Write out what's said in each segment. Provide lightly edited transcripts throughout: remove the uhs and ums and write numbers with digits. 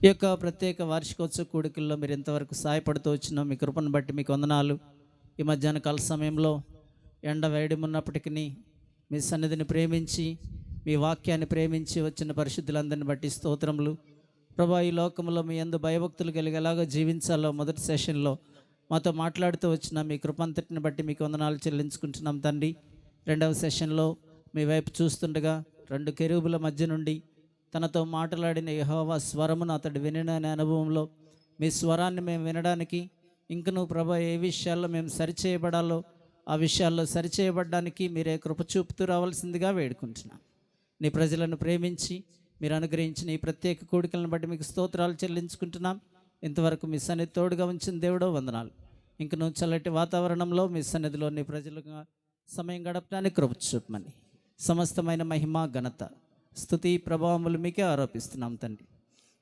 ఈ యొక్క ప్రత్యేక వార్షికోత్సవ కూడికల్లో మీరు ఎంతవరకు సహాయపడుతూ వచ్చినా మీ కృపను బట్టి మీకు వందనాలు. ఈ మధ్యాహ్న కాల సమయంలో ఎండ వేయడమున్నప్పటికీ మీ సన్నిధిని ప్రేమించి మీ వాక్యాన్ని ప్రేమించి వచ్చిన పరిశుద్ధులందరిని బట్టి స్తోత్రములు. ప్రభా, ఈ లోకంలో మీ యందు భయభక్తులు కలిగేలాగా జీవించాలో మొదటి సెషన్లో మాతో మాట్లాడుతూ వచ్చిన మీ కృపంతటిని బట్టి మీకు వందనాలు చెల్లించుకుంటున్నాం తండ్రి. రెండవ సెషన్లో మీ వైపు చూస్తుండగా రెండు కెరూబుల మధ్య నుండి తనతో మాట్లాడిన యెహోవా స్వరమును అతడు వినిన అనుభవంలో మీ స్వరాన్ని మేము వినడానికి ఇంకను ప్రభా ఏ విషయాల్లో మేము సరిచేయబడాలో ఆ విషయాల్లో సరిచేయబడడానికి మీరే కృప చూపుతూ రావాల్సిందిగా వేడుకుంటున్నాం. నీ ప్రజలను ప్రేమించి మీరు అనుగ్రహించిన ఈ ప్రత్యేక కోడికలను బట్టి మీకు స్తోత్రాలు చెల్లించుకుంటున్నాం. ఇంతవరకు మీ సన్నిధి తోడుగా ఉంచిన దేవుడో వందనాలు. ఇంకను చల్లటి వాతావరణంలో మీ సన్నిధిలో నీ ప్రజలుగా సమయం గడపడానికి కృప చూపమని సమస్తమైన మహిమ ఘనత స్తుతి ప్రభావములు మీకే ఆరోపిస్తున్నాం తండ్రి.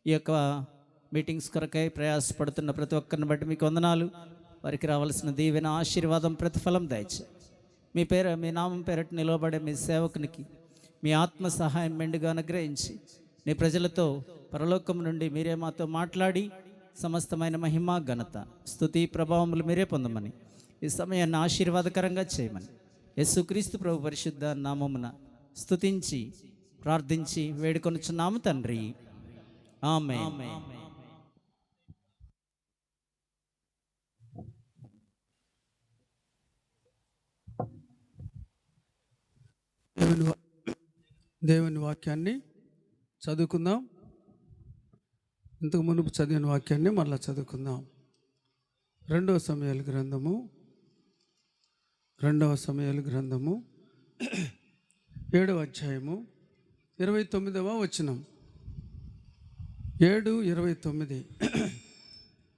ఈ యొక్క మీటింగ్స్ కొరకై ప్రయాసపడుతున్న ప్రతి ఒక్కరిని బట్టి మీకు వందనాలు. వారికి రావాల్సిన దీవెన ఆశీర్వాదం ప్రతిఫలం దయచేయండి. మీ నామం పేరట నిలవబడే మీ సేవకునికి మీ ఆత్మ సహాయం మెండుగా అనుగ్రహించి నీ ప్రజలతో పరలోకం నుండి మీరే మాతో మాట్లాడి సమస్తమైన మహిమ ఘనత స్తుతి ప్రభావములు మీరే పొందమని ఈ సమయాన్ని ఆశీర్వాదకరంగా చేయమని యేసుక్రీస్తు ప్రభు పరిశుద్ధ నామమున స్తుతించి ప్రార్థించి వేడుకొనుచున్నాము తండ్రి. ఆమేన్. దేవుని వాక్యాన్ని చదువుకుందాం. ఇంతకు మునుపు చదివిన వాక్యాన్ని మళ్ళీ చదువుకుందాం. రెండవ సమయాల గ్రంథము 7వ అధ్యాయము 29వ వచనం. 7:29.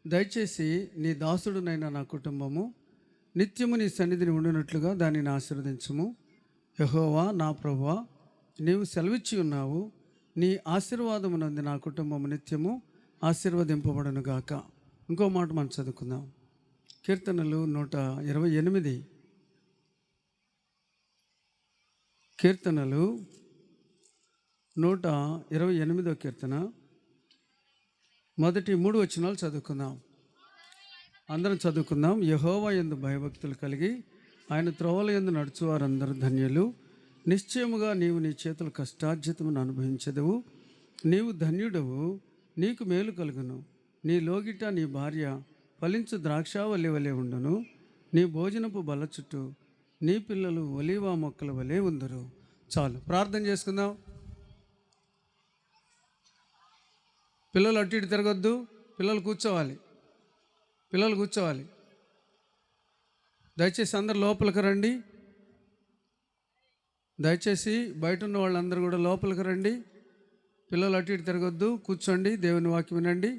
దయచేసి నీ దాసుడునైన నా కుటుంబము నిత్యము నీ సన్నిధిని ఉండినట్లుగా దానిని ఆశీర్వదించుము. యెహోవా నా ప్రభువా, నీవు సెలవిచ్చి ఉన్నావు, నీ ఆశీర్వాదమునందు నా కుటుంబము నిత్యము ఆశీర్వదింపబడును గాక. ఇంకో మాట మనం చదువుకుందాం. కీర్తనలు 128. కీర్తనలు 128వ కీర్తన మొదటి 3 వచనాలు చదువుకుందాం. అందరం చదువుకుందాం. యెహోవా యందు భయభక్తులు కలిగి ఆయన త్రోవల యందు నడుచువారందరూ ధన్యులు. నిశ్చయముగా నీవు నీ చేతుల కష్టార్జితమును అనుభవించదవు. నీవు ధన్యుడవు, నీకు మేలు కలుగును. నీ లోగిట నీ భార్య ఫలించు ద్రాక్షావల్లి వలె ఉండును. నీ భోజనపు బల్ల చుట్టూ నీ పిల్లలు ఒలీవా మొక్కల వలె ఉందరు. చాలు, ప్రార్థన చేసుకుందాం. పిల్లలు అటు ఇటు తిరగొద్దు. పిల్లలు కూర్చోవాలి. దయచేసి అందరు లోపలికి రండి. దయచేసి బయట ఉన్న వాళ్ళందరూ కూడా లోపలికి రండి. పిల్లలు అటు ఇటు తిరగొద్దు, కూర్చోండి, దేవుని వాక్యం వినండి.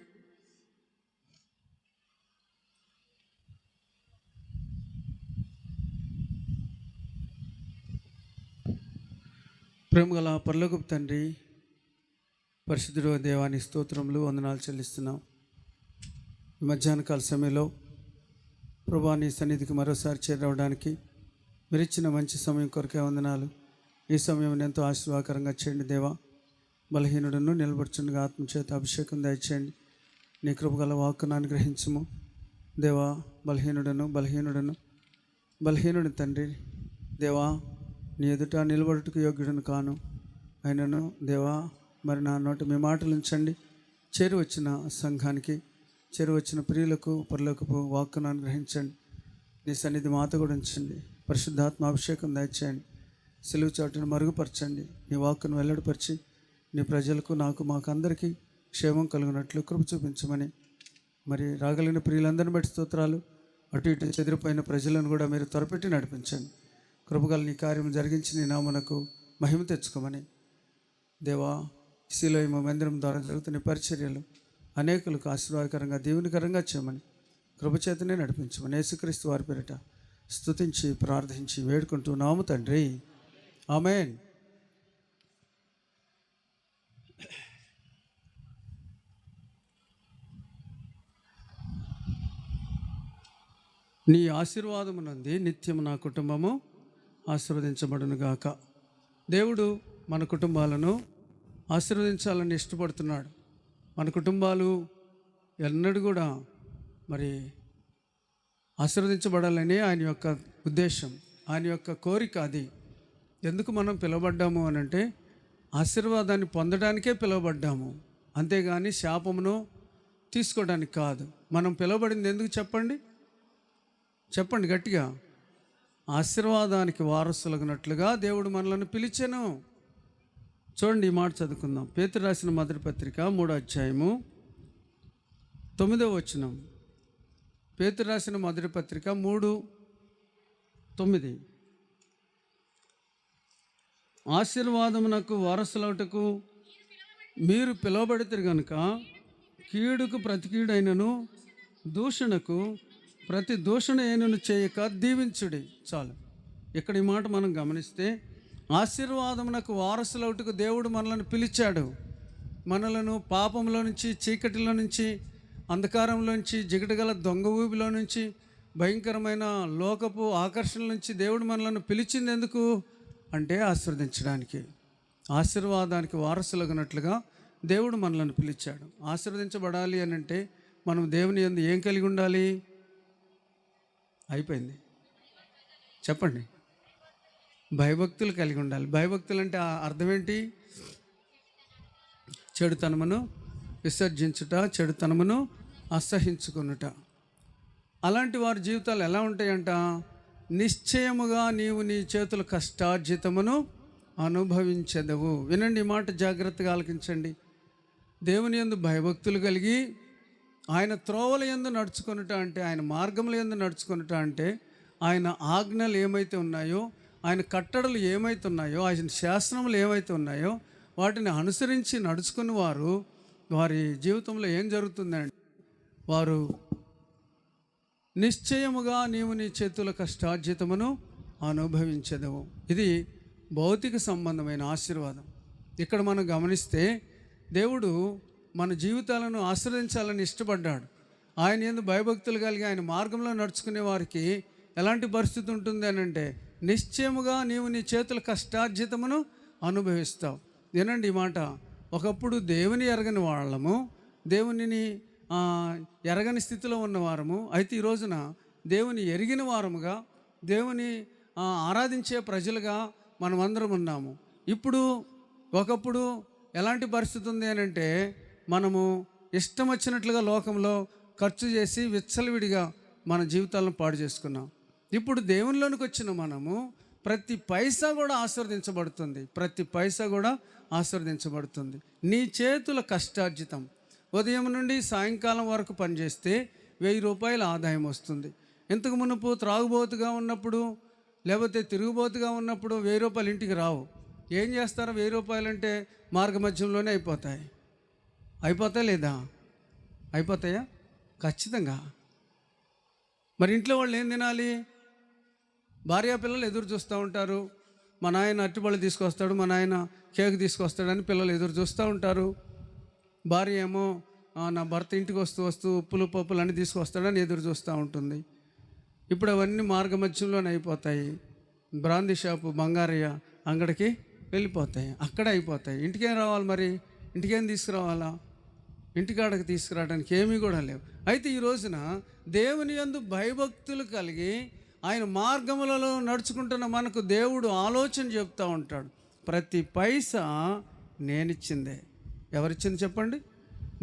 ప్రేమగల పరలోకపు తండ్రి, పరిశుద్ధుడు దేవాని స్తోత్రములు వందనాలు చెల్లిస్తున్నాం. ఈ మధ్యాహ్న కాల సమయంలో ప్రభువా నీ సన్నిధికి మరోసారి చేరవడానికి మీరు ఇచ్చిన మంచి సమయం కొరకే వందనాలు. ఈ సమయం ఎంతో ఆశీర్వాదకరంగా చేయండి దేవా. బలహీనుడును నిలబడుచుండగా ఆత్మచేత అభిషేకం దయచేయండి. నీ కృపగల వాక్కును అనుగ్రహించుము దేవా. బలహీనుడు తండ్రి దేవా, నీ ఎదుట నిలబడుటకు యోగ్యుడను కాను. అయినను దేవా, మరి నా నోట మీ మాటలు ఉంచండి. చేరువచ్చిన సంఘానికి, చేరువచ్చిన ప్రియులకు పరలోకపు వాక్కును అనుగ్రహించండి. నీ సన్నిధి మాత కూడా ఉంచండి. పరిశుద్ధాత్మ అభిషేకం దయచేయండి. సెలవు చాటును మరుగుపరచండి. నీ వాక్కును వెల్లడిపరిచి నీ ప్రజలకు, మాకు అందరికీ క్షేమం కలుగునట్లు కృప చూపించమని, మరి రాగలిగిన ప్రియులందరిని బట్టి స్తోత్రాలు. అటు ఇటు చెదిరిపోయిన ప్రజలను కూడా మీరు త్వరపెట్టి నడిపించండి. కృపగల నీ కార్యం జరిగించి నీ నామనకు మహిమ తెచ్చుకోమని దేవా. శిలోయ మందిరం ద్వారా జరుగుతున్న పరిచర్యలు అనేకులకు ఆశీర్వాదకరంగా దీవెనకరంగా చేయమని కృపచేతనే నడిపించమని యేసుక్రీస్తు వారి పేరిట స్తుతించి ప్రార్థించి వేడుకుంటున్నాము తండ్రి. ఆమేన్. నీ ఆశీర్వాదమునంది నిత్యము నా కుటుంబము ఆశీర్వదించబడునుగాక. దేవుడు మన కుటుంబాలను ఆశీర్వదించాలని ఇష్టపడుతున్నాడు. మన కుటుంబాలు ఎన్నడూ కూడా మరి ఆశీర్వదించబడాలని ఆయన యొక్క ఉద్దేశం, ఆయన యొక్క కోరిక అది. ఎందుకు మనం పిలువబడ్డాము అని అంటే ఆశీర్వాదాన్ని పొందడానికే పిలువబడ్డాము, అంతేగాని శాపమును తీసుకోవడానికి కాదు. మనం పిలువబడింది ఎందుకు చెప్పండి, చెప్పండి గట్టిగా. ఆశీర్వాదానికి వారసులగినట్లుగా దేవుడు మనలను పిలిచెను. చూడండి, ఈ మాట చదువుకుందాం. పేతురు రాసిన మొదటి పత్రిక 3వ అధ్యాయము 9వ వచనం. పేతురు రాసిన మొదటి పత్రిక 3:9. ఆశీర్వాదమునకు వారసులవుటకు మీరు పిలువబడితే గనుక కీడుకు ప్రతి కీడైనను దూషణకు ప్రతి దూషణ అయినను చేయక దీవించుడి. చాలు. ఇక్కడ ఈ మాట మనం గమనిస్తే ఆశీర్వాదమునకు వారసులవుటకు దేవుడు మనలను పిలిచాడు. మనలను పాపంలో నుంచి, చీకటిలో నుంచి, అంధకారంలో నుంచి, జిగటగల దొంగ ఊబిలో నుంచి, భయంకరమైన లోకపు ఆకర్షణ నుంచి దేవుడు మనలను పిలిచింది ఎందుకు అంటే ఆశీర్వదించడానికి. ఆశీర్వాదానికి వారసులగినట్లుగా దేవుడు మనలను పిలిచాడు. ఆశీర్వదించబడాలి అని అంటే మనం దేవుని యందు ఏం కలిగి ఉండాలి? అయిపోయింది, చెప్పండి. భయభక్తులు కలిగి ఉండాలి. భయభక్తులు అంటే అర్థం ఏంటి? చెడుతనమును విసర్జించుట, చెడుతనమును అసహించుకొనుట. అలాంటి వారి జీవితాలు ఎలా ఉంటాయంట? నిశ్చయముగా నీవు నీ చేతుల కష్టార్జితమును అనుభవించెదవు. వినండి, ఈ మాట జాగ్రత్తగా ఆలకించండి. దేవుని యందు భయభక్తులు కలిగి ఆయన త్రోవల యందు నడుచుకొనుట అంటే, ఆయన మార్గముల యందు నడుచుకొనుట అంటే, ఆయన ఆజ్ఞలు ఏమైతే ఉన్నాయో, ఆయన కట్టడలు ఏమైతే ఉన్నాయో, ఆయన శాసనములు ఏమైతే ఉన్నాయో వాటిని అనుసరించి నడుచుకుని వారి జీవితంలో ఏం జరుగుతుందంటే, వారు నిశ్చయముగా నీవు నీ చేతుల కష్టార్జితమును అనుభవించెదవు. ఇది భౌతిక సంబంధమైన ఆశీర్వాదం. ఇక్కడ మనం గమనిస్తే దేవుడు మన జీవితాలను ఆశీర్వదించాలని ఇష్టపడ్డాడు. ఆయన యందు భయభక్తులు కలిగి ఆయన మార్గంలో నడుచుకునే వారికి ఎలాంటి పరిస్థితి ఉంటుంది అని అంటే, నిశ్చయముగా నీవు నీ చేతుల కష్టార్జితమును అనుభవిస్తావు. వినండి ఈ మాట. ఒకప్పుడు దేవుని ఎరగని వాళ్ళము, దేవునిని ఎరగని స్థితిలో ఉన్నవారము, అయితే ఈ రోజున దేవుని ఎరిగిన వారముగా, దేవుని ఆరాధించే ప్రజలుగా మనమందరం ఉన్నాము. ఇప్పుడు ఒకప్పుడు ఎలాంటి పరిస్థితి ఉంది అని అంటే, మనము ఇష్టం వచ్చినట్లుగా లోకంలో ఖర్చు చేసి విచ్చలవిడిగా మన జీవితాలను పాడు చేసుకున్నాం. ఇప్పుడు దేవునిలోనికి వచ్చిన మనము ప్రతి పైసా కూడా ఆశీర్వదించబడుతుంది. ప్రతి పైసా కూడా ఆశీర్వదించబడుతుంది. నీ చేతుల కష్టార్జితం. ఉదయం నుండి సాయంకాలం వరకు పనిచేస్తే 1000 రూపాయల ఆదాయం వస్తుంది. ఇంతకు మునుపు త్రాగుబోతుగా ఉన్నప్పుడు, లేకపోతే తిరుగుబోతుగా ఉన్నప్పుడు 1000 రూపాయలు ఇంటికి రావు. ఏం చేస్తారో 1000 రూపాయలు అంటే మార్గమధ్యంలోనే అయిపోతాయి. అయిపోతాయి లేదా? అయిపోతాయా? ఖచ్చితంగా. మరి ఇంట్లో వాళ్ళు ఏం తినాలి? భార్యా పిల్లలు ఎదురు చూస్తూ ఉంటారు. మా నాయన అరటిపళ్ళు తీసుకొస్తాడు, మా నాయన కేక్ తీసుకొస్తాడని పిల్లలు ఎదురు చూస్తూ ఉంటారు. భార్య ఏమో నా భర్త ఇంటికి వస్తూ ఉప్పులు పప్పులు అన్నీ తీసుకొస్తాడని ఎదురు చూస్తూ ఉంటుంది. ఇప్పుడు అవన్నీ మార్గమధ్యంలోనే అయిపోతాయి. బ్రాందీ షాపు, బంగారయ్య అంగడికి వెళ్ళిపోతాయి, అక్కడ అయిపోతాయి. ఇంటికేం రావాలి? మరి ఇంటికేం తీసుకురావాలా? ఇంటికాడకి తీసుకురావడానికి ఏమీ కూడా లేవు. అయితే ఈ రోజున దేవుని యందు భయభక్తులు కలిగి ఆయన మార్గములలో నడుచుకుంటున్న మనకు దేవుడు ఆలోచన చెప్తూ ఉంటాడు. ప్రతి పైసా నేనిచ్చిందే. ఎవరిచ్చింది చెప్పండి?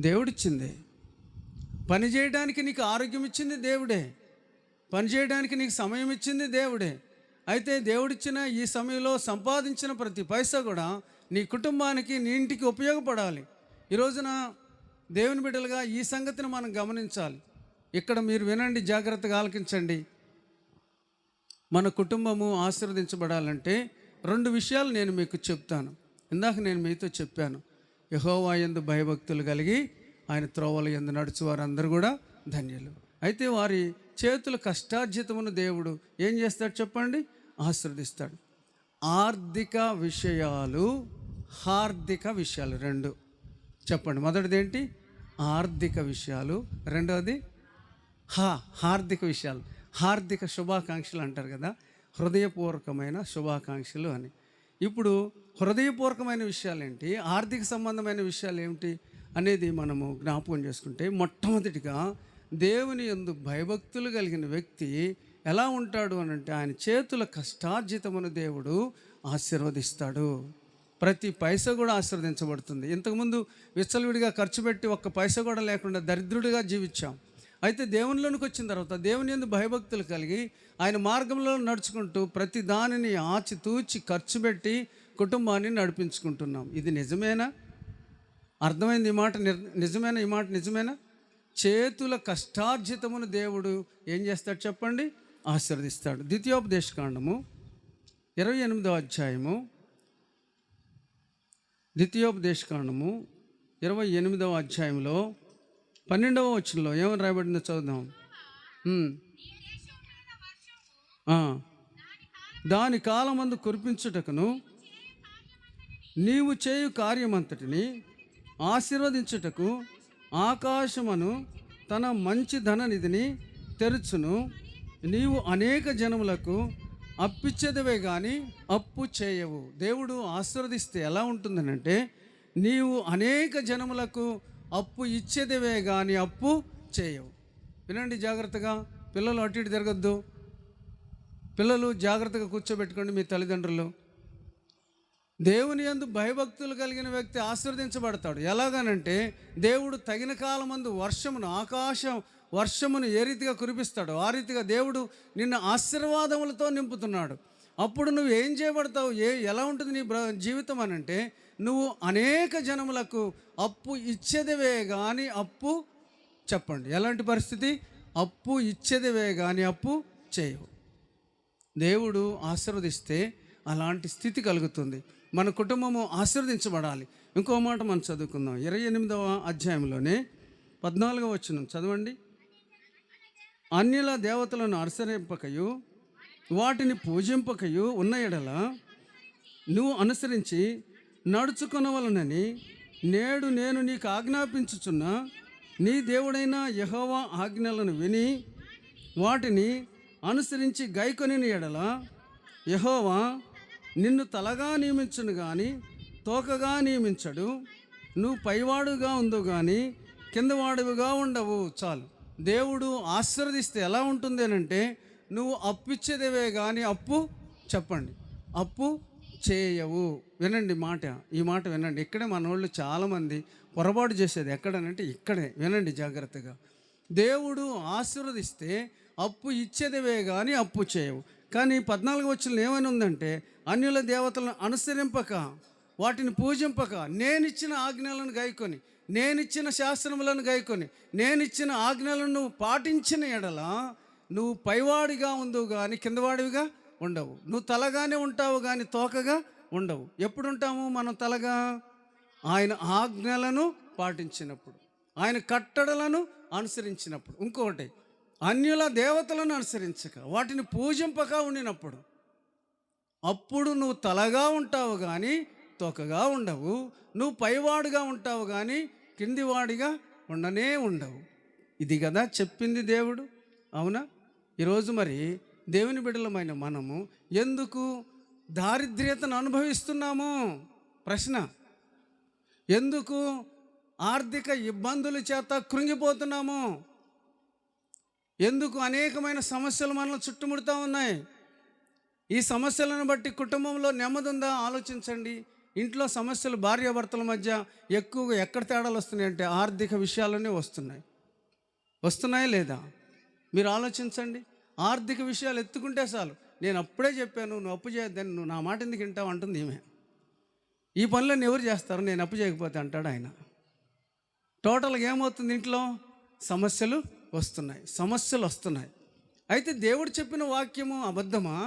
దేవుడిచ్చిందే. పని చేయడానికి నీకు ఆరోగ్యం ఇచ్చింది దేవుడే. పని చేయడానికి నీకు సమయం ఇచ్చింది దేవుడే. అయితే దేవుడిచ్చిన ఈ సమయంలో సంపాదించిన ప్రతి పైసా కూడా నీ కుటుంబానికి, నీ ఇంటికి ఉపయోగపడాలి. ఈ రోజున దేవుని బిడ్డలుగా ఈ సంగతిని మనం గమనించాలి. ఇక్కడ మీరు వినండి, జాగ్రత్తగా ఆలకించండి. మన కుటుంబము ఆశీర్వదించబడాలంటే 2 విషయాలు నేను మీకు చెప్తాను. ఇందాక నేను మీతో చెప్పాను, యెహోవా యందు భయభక్తులు కలిగి ఆయన త్రోవల యందు నడుచు వారందరూ కూడా ధన్యులు. అయితే వారి చేతుల కష్టార్జితమును దేవుడు ఏం చేస్తాడు చెప్పండి? ఆశీర్వదిస్తాడు. ఆర్థిక విషయాలు, హార్దిక విషయాలు 2 చెప్పండి. మొదటిది ఏంటి? ఆర్థిక విషయాలు. రెండవది హార్దిక విషయాలు. హార్దిక శుభాకాంక్షలు అంటారు కదా, హృదయపూర్వకమైన శుభాకాంక్షలు అని. ఇప్పుడు హృదయపూర్వకమైన విషయాలు ఏంటి? ఆర్థిక సంబంధమైన విషయాలు ఏమిటి అనేది మనము జ్ఞాపకం చేసుకుంటే, మొట్టమొదటిగా దేవుని యందు భయభక్తులు కలిగిన వ్యక్తి ఎలా ఉంటాడు అని అంటే, ఆయన చేతుల కష్టార్జితమును దేవుడు ఆశీర్వదిస్తాడు. ప్రతి పైసా కూడా ఆశీర్వదించబడుతుంది. ఇంతకుముందు విచ్చలవిడిగా ఖర్చు పెట్టి ఒక్క పైసా కూడా లేకుండా దరిద్రుడిగా జీవించాం. అయితే దేవునిలోనికి వచ్చిన తర్వాత దేవుని యందు భయభక్తులు కలిగి ఆయన మార్గంలో నడుచుకుంటూ ప్రతి దానిని ఆచితూచి ఖర్చు పెట్టి కుటుంబాన్ని నడిపించుకుంటున్నాం. ఇది నిజమేనా? అర్థమైంది ఈ మాట? నిజమేనా? ఈ మాట నిజమేనా? చేతుల కష్టార్జితమును దేవుడు ఏం చేస్తాడు చెప్పండి? ఆశీర్వదిస్తాడు. ద్వితీయోపదేశకాండము 28వ అధ్యాయము, ద్వితీయోపదేశకాండము 28వ అధ్యాయంలో 12వ వచనంలో ఏమని రాయబడిందో చదువుదాం. దాని కాలమందు కురిపించుటకును నీవు చేయు కార్యమంతటిని ఆశీర్వదించుటకు ఆకాశమును తన మంచి ధననిధిని తెరుచును. నీవు అనేక జనములకు అప్పిచ్చేదవే కానీ అప్పు చేయవు. దేవుడు ఆశీర్వదిస్తే ఎలా ఉంటుందనంటే, నీవు అనేక జనములకు అప్పు ఇచ్చేదివే కానీ అప్పు చేయవు. వినండి జాగ్రత్తగా, పిల్లలు అటు ఇటు తిరగద్దు. పిల్లలు జాగ్రత్తగా కూర్చోబెట్టుకోండి మీ తల్లిదండ్రులు. దేవుని యందు భయభక్తులు కలిగిన వ్యక్తి ఆశీర్వదించబడతాడు. ఎలాగనంటే, దేవుడు తగిన కాలమందు వర్షమును ఏ రీతిగా కురిపిస్తాడు ఆ రీతిగా దేవుడు నిన్ను ఆశీర్వాదములతో నింపుతున్నాడు. అప్పుడు నువ్వు ఏం చేయబడతావు? ఎలా ఉంటుంది నీ జీవితం అనంటే, నువ్వు అనేక జనములకు అప్పు ఇచ్చేదివే కానీ అప్పు, చెప్పండి ఎలాంటి పరిస్థితి? అప్పు ఇచ్చేదివే కానీ అప్పు చేయవు. దేవుడు ఆశీర్వదిస్తే అలాంటి స్థితి కలుగుతుంది. మన కుటుంబము ఆశీర్వదించబడాలి. ఇంకో మాట మనం చదువుకుందాం. 28వ అధ్యాయంలోనే 14వ వచనం చదవండి. అన్యుల దేవతలను అనుసరింపకయు వాటిని పూజింపకయు ఉన్న ఎడల నువ్వు అనుసరించి నడుచుకొనవలనని నేడు నేను నీకు ఆజ్ఞాపించుచున్న నీ దేవుడైన యెహోవా ఆజ్ఞలను విని వాటిని అనుసరించి గైకొనిన ఎడల యెహోవా నిన్ను తలగా నియమించును కానీ తోకగా నియమించడు. నువ్వు పైవాడుగా ఉండు కానీ కిందవాడుగా ఉండవు. చాలు. దేవుడు ఆశీర్వదిస్తే ఎలా ఉంటుంది అంటే, నువ్వు అప్పిచ్చేదేవే కానీ అప్పు, చెప్పండి, అప్పు చేయవు. వినండి మాట, ఈ మాట వినండి. ఇక్కడే మన వాళ్ళు చాలామంది పొరపాటు చేసేది ఎక్కడనంటే ఇక్కడే. వినండి జాగ్రత్తగా. దేవుడు ఆశీర్వదిస్తే అప్పు ఇచ్చేదివే కానీ అప్పు చేయవు. కానీ 14వ వచనంలో ఏమైనా ఉందంటే, అన్యుల దేవతలను అనుసరింపక వాటిని పూజింపక నేనిచ్చిన ఆజ్ఞలను గైకొని, నేనిచ్చిన శాస్త్రములను గైకొని, నేనిచ్చిన ఆజ్ఞలను పాటించిన ఎడల నువ్వు పైవాడిగా ఉందువు కానీ కిందవాడివిగా ఉండవు. నువ్వు తలగానే ఉంటావు కానీ తోకగా ఉండవు. ఎప్పుడు ఉంటాము మనం తలగా? ఆయన ఆజ్ఞలను పాటించినప్పుడు, ఆయన కట్టడలను అనుసరించినప్పుడు. ఇంకొకటి, అన్యుల దేవతలను అనుసరించక వాటిని పూజింపక ఉండినప్పుడు, అప్పుడు నువ్వు తలగా ఉంటావు కానీ తోకగా ఉండవు. నువ్వు పైవాడుగా ఉంటావు కానీ కిందివాడిగా ఉండనే ఉండవు. ఇది కదా చెప్పింది దేవుడు. అవునా? ఈరోజు మరి దేవుని బిడ్డలమైన మనము ఎందుకు దారిద్ర్యతను అనుభవిస్తున్నాము? ప్రశ్న. ఎందుకు ఆర్థిక ఇబ్బందుల చేత కృంగిపోతున్నాము? ఎందుకు అనేకమైన సమస్యలు మనల్ని చుట్టుముడుతూ ఉన్నాయి? ఈ సమస్యలను బట్టి కుటుంబంలో నెమ్మది ఉందా? ఆలోచించండి. ఇంట్లో సమస్యలు భార్యాభర్తల మధ్య ఎక్కువగా ఎక్కడ తేడాలు వస్తున్నాయి అంటే ఆర్థిక విషయాలనే వస్తున్నాయా లేదా? మీరు ఆలోచించండి. ఆర్థిక విషయాలు ఎత్తుకుంటే చాలు, నేను అప్పుడే చెప్పాను నువ్వు అప్పు చేయొద్దని, నువ్వు నా మాట ఎందుకు వింటావు అంటుంది ఈమె. ఈ పనులన్నీ ఎవరు చేస్తారు? నేను అప్పు చేయకపోతే అంటాడు ఆయన. టోటల్గా ఏమవుతుంది? ఇంట్లో సమస్యలు వస్తున్నాయి. అయితే దేవుడు చెప్పిన వాక్యము అబద్ధమా?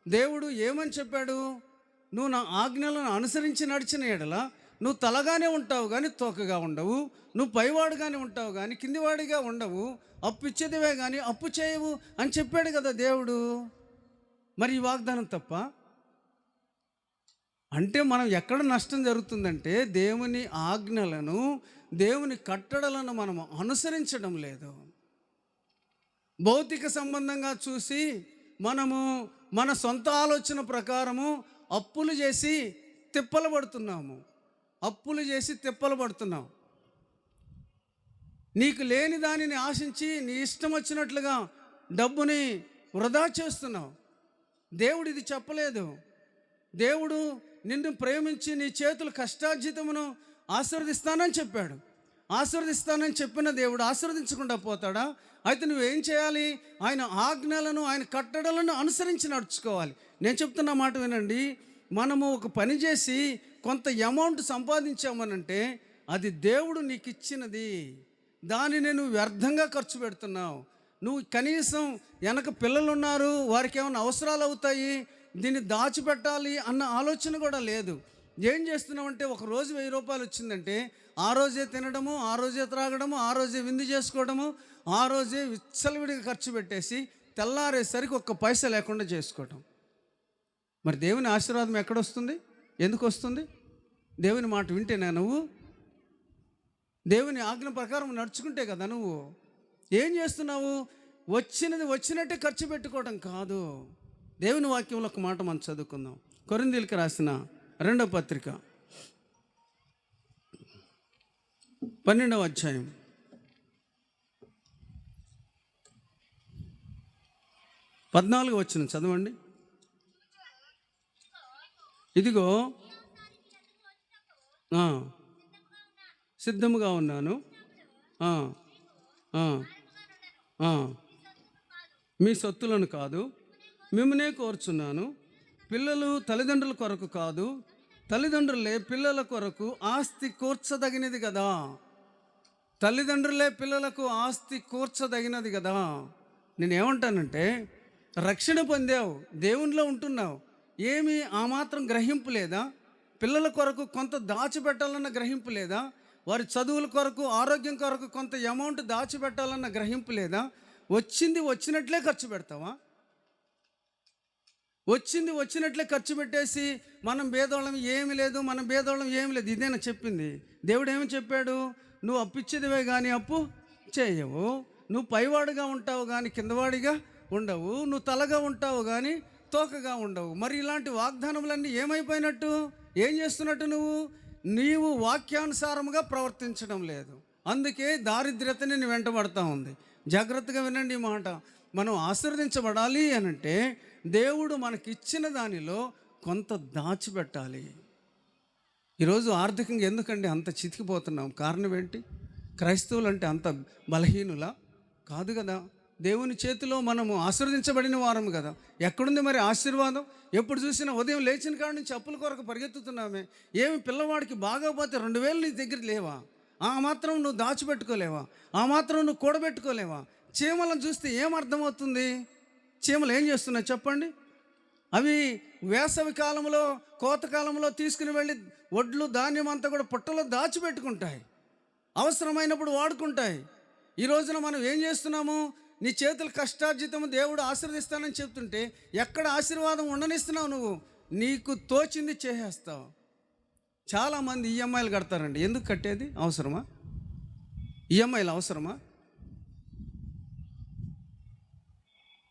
దేవుడు ఏమని చెప్పాడు? నువ్వు నా ఆజ్ఞలను అనుసరించి నడిచిన ఎడల నువ్వు తలగానే ఉంటావు కానీ తోకగా ఉండవు. నువ్వు పైవాడుగానే ఉంటావు కానీ కిందివాడిగా ఉండవు. అప్పు ఇచ్చేదివే కానీ అప్పు చేయవు అని చెప్పాడు కదా దేవుడు. మరి ఈ వాగ్దానం తప్ప? అంటే మనం ఎక్కడ నష్టం జరుగుతుందంటే, దేవుని ఆజ్ఞలను, దేవుని కట్టడలను మనము అనుసరించడం లేదు. భౌతిక సంబంధంగా చూసి మనము మన సొంత ఆలోచన ప్రకారము అప్పులు చేసి తిప్పలు పడుతున్నాం. నీకు లేని దానిని ఆశించి నీ ఇష్టం వచ్చినట్లుగా డబ్బుని వృధా చేస్తున్నావు. దేవుడు ఇది చెప్పలేదు. దేవుడు నిన్ను ప్రేమించి నీ చేతుల కష్టార్జితమును ఆశీర్వదిస్తానని చెప్పాడు. ఆశీర్వదిస్తానని చెప్పిన దేవుడు ఆశీర్వదించకుండా పోతాడా? అయితే నువ్వేం చేయాలి? ఆయన ఆజ్ఞలను, ఆయన కట్టడలను అనుసరించి నడుచుకోవాలి. నేను చెప్తున్న మాట వినండి. మనము ఒక పని చేసి కొంత అమౌంట్ సంపాదించామనంటే అది దేవుడు నీకు ఇచ్చినది. దానిని నువ్వు వ్యర్థంగా ఖర్చు పెడుతున్నావు. నువ్వు కనీసం వెనక పిల్లలు ఉన్నారు, వారికి ఏమైనా అవసరాలు అవుతాయి, దీన్ని దాచిపెట్టాలి అన్న ఆలోచన కూడా లేదు. ఏం చేస్తున్నావు అంటే, ఒక రోజు 1000 రూపాయలు వచ్చిందంటే ఆ రోజే తినడము, ఆ రోజే త్రాగడము, ఆ రోజే విందు చేసుకోవడము, ఆ రోజే విచ్చలవిడిగా ఖర్చు పెట్టేసి తెల్లారేసరికి ఒక్క పైసా లేకుండా చేసుకోవటం. మరి దేవుని ఆశీర్వాదం ఎక్కడొస్తుంది? ఎందుకు వస్తుంది? దేవుని మాట వింటేనా నువ్వు? దేవుని ఆజ్ఞ ప్రకారం నడుచుకుంటే కదా నువ్వు. ఏం చేస్తున్నావు? వచ్చినది వచ్చినట్టే ఖర్చు పెట్టుకోవడం కాదు. దేవుని వాక్యంలో ఒక మాట మనం చదువుకుందాం. కొరింథీయులకు రాసిన 2వ పత్రిక 12వ అధ్యాయం 14వ వచనం చదవండి. ఇదిగో సిద్ధముగా ఉన్నాను, మీ సొత్తులను కాదు, మిమ్మల్నే కోరుచున్నాను. పిల్లలు తల్లిదండ్రుల కొరకు కాదు, తల్లిదండ్రులే పిల్లల కొరకు ఆస్తి కూర్చదగినది కదా. తల్లిదండ్రులే పిల్లలకు ఆస్తి కూర్చదగినది కదా. నేనేమంటానంటే, రక్షణ పొందావు, దేవునిలో ఉంటున్నావు, ఏమి ఆ మాత్రం గ్రహింపు లేదా? పిల్లల కొరకు కొంత దాచిపెట్టాలన్న గ్రహింపు లేదా? వారి చదువుల కొరకు, ఆరోగ్యం కొరకు కొంత అమౌంట్ దాచిపెట్టాలన్న గ్రహింపు లేదా? వచ్చింది వచ్చినట్లే ఖర్చు పెడతావా? వచ్చింది వచ్చినట్లే ఖర్చు పెట్టేసి మనం భేదోళం ఏమి లేదు, మనం భేదోళం ఏమి లేదు, ఇదేనా చెప్పింది? దేవుడు ఏమి చెప్పాడు? నువ్వు అప్పిచ్చేదివే కానీ అప్పు చేయవు, నువ్వు పైవాడుగా ఉంటావు కానీ కిందవాడిగా ఉండవు, నువ్వు తలగా ఉంటావు కానీ తోకగా ఉండవు. మరి ఇలాంటి వాగ్దానములన్నీ ఏమైపోయినట్టు? ఏం చేస్తున్నట్టు? నీవు వాక్యానుసారముగా ప్రవర్తించడం లేదు. అందుకే దారిద్ర్యత నిన్ను వెంటబడతా ఉంది. జాగ్రత్తగా వినండి ఈ మాట. మనం ఆశీర్వదించబడాలి అనంటే దేవుడు మనకిచ్చిన దానిలో కొంత దాచిపెట్టాలి. ఈరోజు ఆర్థికంగా ఎందుకండి అంత చితికిపోతున్నాం? కారణం ఏంటి? క్రైస్తవులు అంటే అంత బలహీనులా? కాదు కదా. దేవుని చేతిలో మనము ఆశీర్వదించబడిన వారము కదా. ఎక్కడుంది మరి ఆశీర్వాదం? ఎప్పుడు చూసినా ఉదయం లేచిన కాడ నుంచి అప్పుల కొరకు పరిగెత్తుతున్నామే. ఏమి పిల్లవాడికి బాగోపోతే 2000 నీ దగ్గర లేవా? ఆ మాత్రం నువ్వు దాచిపెట్టుకోలేవా? ఆ మాత్రం నువ్వు కూడబెట్టుకోలేవా? చీమలను చూస్తే ఏమర్థమవుతుంది? చీమలు ఏం చేస్తున్నాయి చెప్పండి? అవి వేసవి కాలంలో, కోతకాలంలో తీసుకుని వెళ్ళి వడ్లు, ధాన్యం అంతా కూడా పుట్టలో దాచిపెట్టుకుంటాయి, అవసరమైనప్పుడు వాడుకుంటాయి. ఈ రోజున మనం ఏం చేస్తున్నాము? నీ చేతుల కష్టార్జితము దేవుడు ఆశీర్వదిస్తానని చెప్తుంటే ఎక్కడ ఆశీర్వాదం ఉండనిస్తున్నావు? నువ్వు నీకు తోచింది చేసేస్తావు. చాలామంది ఈఎంఐలు కడతారండి. ఎందుకు కట్టేది? అవసరమా? ఈఎంఐలు అవసరమా?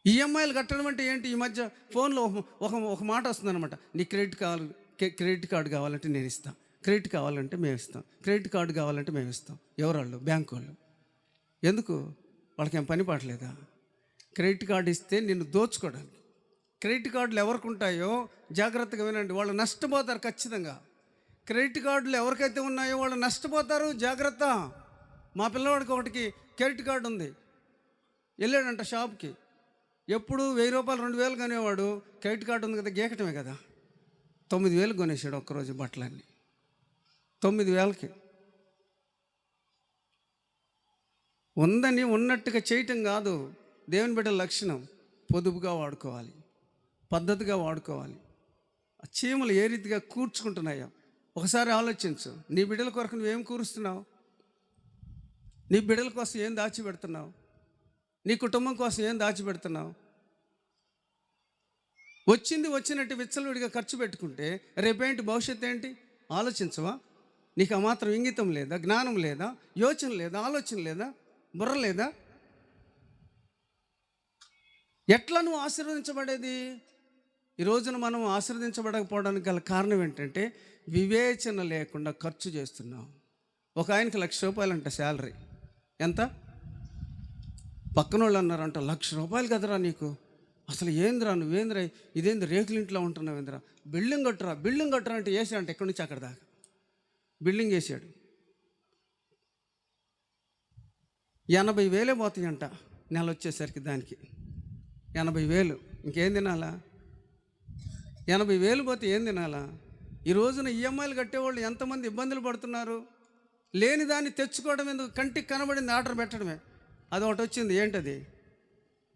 ఈఎంఐలు కట్టడం అంటే ఏంటి? ఈ మధ్య ఫోన్లో ఒక మాట వస్తుందన్నమాట. నీ క్రెడిట్ కార్డు కావాలంటే నేను ఇస్తాను, క్రెడిట్ కావాలంటే మేము ఇస్తాం, క్రెడిట్ కార్డు కావాలంటే మేము ఇస్తాం. ఎవరాళ్ళు? బ్యాంకు వాళ్ళు. ఎందుకు? వాళ్ళకి ఏం పని పాటలేదా? క్రెడిట్ కార్డు ఇస్తే నిన్ను దోచుకోవడానికి. క్రెడిట్ కార్డులు ఎవరికి ఉంటాయో జాగ్రత్తగా వినండి, వాళ్ళు నష్టపోతారు ఖచ్చితంగా. క్రెడిట్ కార్డులు ఎవరికైతే ఉన్నాయో వాళ్ళు నష్టపోతారు. జాగ్రత్త. మా పిల్లవాడికి ఒకటికి క్రెడిట్ కార్డు ఉంది. వెళ్ళాడంట షాప్కి. ఎప్పుడు 1000 రూపాయలు 2000 కొనేవాడు. క్రెడిట్ కార్డు ఉంది కదా, గీకటమే కదా. 9000 కొనేసాడు ఒక్కరోజు బట్టలన్నీ. 9000కి ఉందని ఉన్నట్టుగా చేయటం కాదు దేవుని బిడ్డల లక్షణం. పొదుపుగా వాడుకోవాలి, పద్ధతిగా వాడుకోవాలి. ఆ చీమలు ఏ రీతిగా కూర్చుకుంటున్నాయో ఒకసారి ఆలోచించు. నీ బిడ్డల కొరకు నువ్వేం కూరుస్తున్నావు? నీ బిడ్డల కోసం ఏం దాచిపెడుతున్నావు? నీ కుటుంబం కోసం ఏం దాచిపెడుతున్నావు? వచ్చింది వచ్చినట్టు విచ్చలవిడిగా ఖర్చు పెట్టుకుంటే రేపేంటి? భవిష్యత్తు ఏంటి? ఆలోచించవా? నీకు ఆ మాత్రం ఇంగితం లేదా? జ్ఞానం లేదా? యోచన లేదా? ఆలోచన లేదా? బుర్ర లేదా? ఎట్లా నువ్వు ఆశీర్వదించబడేది? ఈ రోజున మనం ఆశీర్వదించబడకపోవడానికి గల కారణం ఏంటంటే వివేచన లేకుండా ఖర్చు చేస్తున్నాం. ఒక ఆయనకి 1,00,000 రూపాయలంట శాలరీ. ఎంత? పక్కన వాళ్ళు అన్నారంట, ₹1,00,000 కదరా నీకు, అసలు ఏందిరా నువ్వేంద్రా, ఇదేంది రేకుల ఇంట్లో ఉంటున్నావు ఏందిరా, బిల్డింగ్ కట్టరా అంటే వేసాడంట ఎక్కడి నుంచి అక్కడ దాకా బిల్డింగ్ వేసాడు. 80,000 పోతాయంట నెల వచ్చేసరికి, దానికి 80,000. ఇంకేం తినాలా? 80,000 పోతే ఏం తినాలా? ఈ రోజున ఈఎంఐలు కట్టేవాళ్ళు ఎంతమంది ఇబ్బందులు పడుతున్నారు. లేని దాన్ని తెచ్చుకోవడం ఎందుకు, కంటికి కనబడింది ఆర్డర్ పెట్టడమే. అది ఒకటి వచ్చింది, ఏంటది?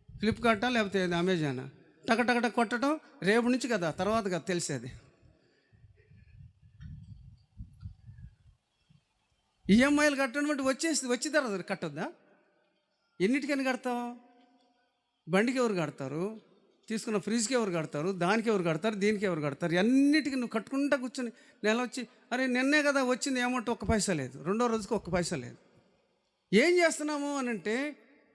ఫ్లిప్కార్టా లేకపోతే అమెజానా? టకటకట కొట్టడం, రేపు నుంచి కదా, తర్వాత కదా తెలిసేది. ఈఎంఐలు కట్టడం అంటే వచ్చి తర్వాత కట్టొద్దా? ఎన్నిటికని కడతావు? బండికి ఎవరు కడతారు? తీసుకున్న ఫ్రిడ్జ్కి ఎవరు కడతారు? దానికి ఎవరు కడతారు? దీనికి ఎవరు కడతారు? అన్నిటికీ నువ్వు కట్టుకుంటా కూర్చొని నెల వచ్చి, అరే నిన్నే కదా వచ్చింది, ఏమంటే 1 పైసా లేదు, రెండో రోజుకి 1 పైసా లేదు. ఏం చేస్తున్నాము అని అంటే,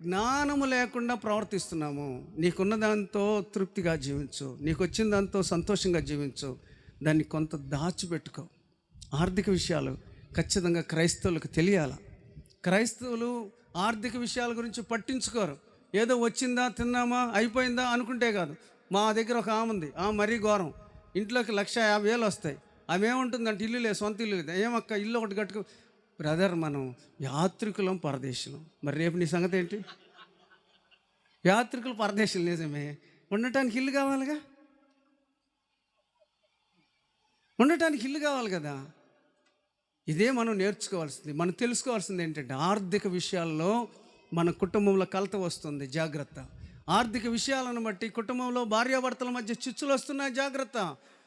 జ్ఞానము లేకుండా ప్రవర్తిస్తున్నాము. నీకున్న దాంతో తృప్తిగా జీవించు, నీకు వచ్చిన దాంతో సంతోషంగా జీవించు, దాన్ని కొంత దాచిపెట్టుకో. ఆర్థిక విషయాలు ఖచ్చితంగా క్రైస్తవులకు తెలియాలి. క్రైస్తవులు ఆర్థిక విషయాల గురించి పట్టించుకోరు. ఏదో వచ్చిందా, తిన్నామా, అయిపోయిందా అనుకుంటే కాదు. మా దగ్గర ఒక ఆమె ఉంది, మరీ ఘోరం. ఇంట్లోకి 1,50,000 వస్తాయి. ఆమె ఏముంటుందంటే, ఇల్లు లేదు, సొంత ఇల్లు లేదు. ఏమక్క, ఇల్లు ఒకటి కట్టుకో. బ్రదర్, మనం యాత్రికులం, పరదేశులం. మరి రేపు నీ సంగతి ఏంటి? యాత్రికులు, పరదేశులు నిజమే, ఉండటానికి ఇల్లు కావాలిగా, ఉండటానికి ఇల్లు కావాలి కదా. ఇదే మనం నేర్చుకోవాల్సింది. మనం తెలుసుకోవాల్సింది ఏంటంటే, ఆర్థిక విషయాల్లో మన కుటుంబంలో కలత వస్తుంది, జాగ్రత్త. ఆర్థిక విషయాలను బట్టి కుటుంబంలో భార్యాభర్తల మధ్య చిచ్చులు వస్తున్నాయి, జాగ్రత్త.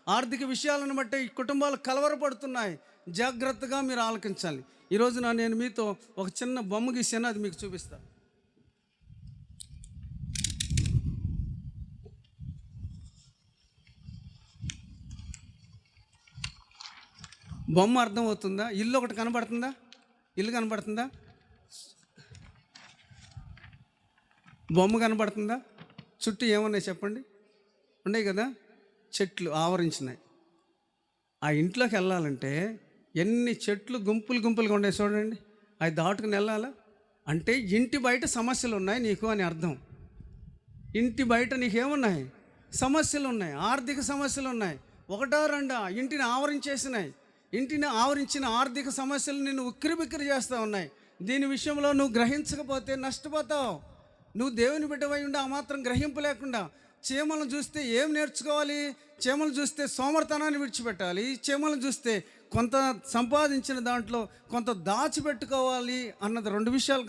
ఆర్థిక విషయాలను బట్టి ఈ కుటుంబాలు కలవరపడుతున్నాయి, జాగ్రత్తగా మీరు ఆలకించాలి. ఈరోజున నేను మీతో ఒక చిన్న బొమ్మ గీసాను, అది మీకు చూపిస్తాను. బొమ్మ అర్థమవుతుందా? ఇల్లు ఒకటి కనబడుతుందా? ఇల్లు కనబడుతుందా? బొమ్మ కనబడుతుందా? చుట్టూ ఏమున్నాయి చెప్పండి? ఉన్నాయి కదా, చెట్లు ఆవరించినాయి. ఆ ఇంట్లోకి వెళ్ళాలంటే ఎన్ని చెట్లు గుంపులుగా ఉన్నాయి చూడండి. అవి దాటుకుని వెళ్ళాలా అంటే, ఇంటి బయట సమస్యలు ఉన్నాయి నీకు అని అర్థం. ఇంటి బయట నీకేమున్నాయి? సమస్యలు ఉన్నాయి, ఆర్థిక సమస్యలు ఉన్నాయి. 1, 2 ఇంటిని ఆవరించేసినాయి. ఇంటిని ఆవరించిన ఆర్థిక సమస్యలు నిన్ను ఉక్కిరిబిక్కిరి చేస్తూ ఉన్నాయి. దీని విషయంలో నువ్వు గ్రహించకపోతే నష్టపోతావు. నువ్వు దేవుని బిడ్డవై ఉండి ఆ మాత్రం గ్రహింపు లేకుండా, చీమలను చూస్తే ఏం నేర్చుకోవాలి? చీమలు చూస్తే సోమర్తనాన్ని విడిచిపెట్టాలి. చీమలను చూస్తే కొంత సంపాదించిన దాంట్లో కొంత దాచిపెట్టుకోవాలి అన్నది 2 విషయాలు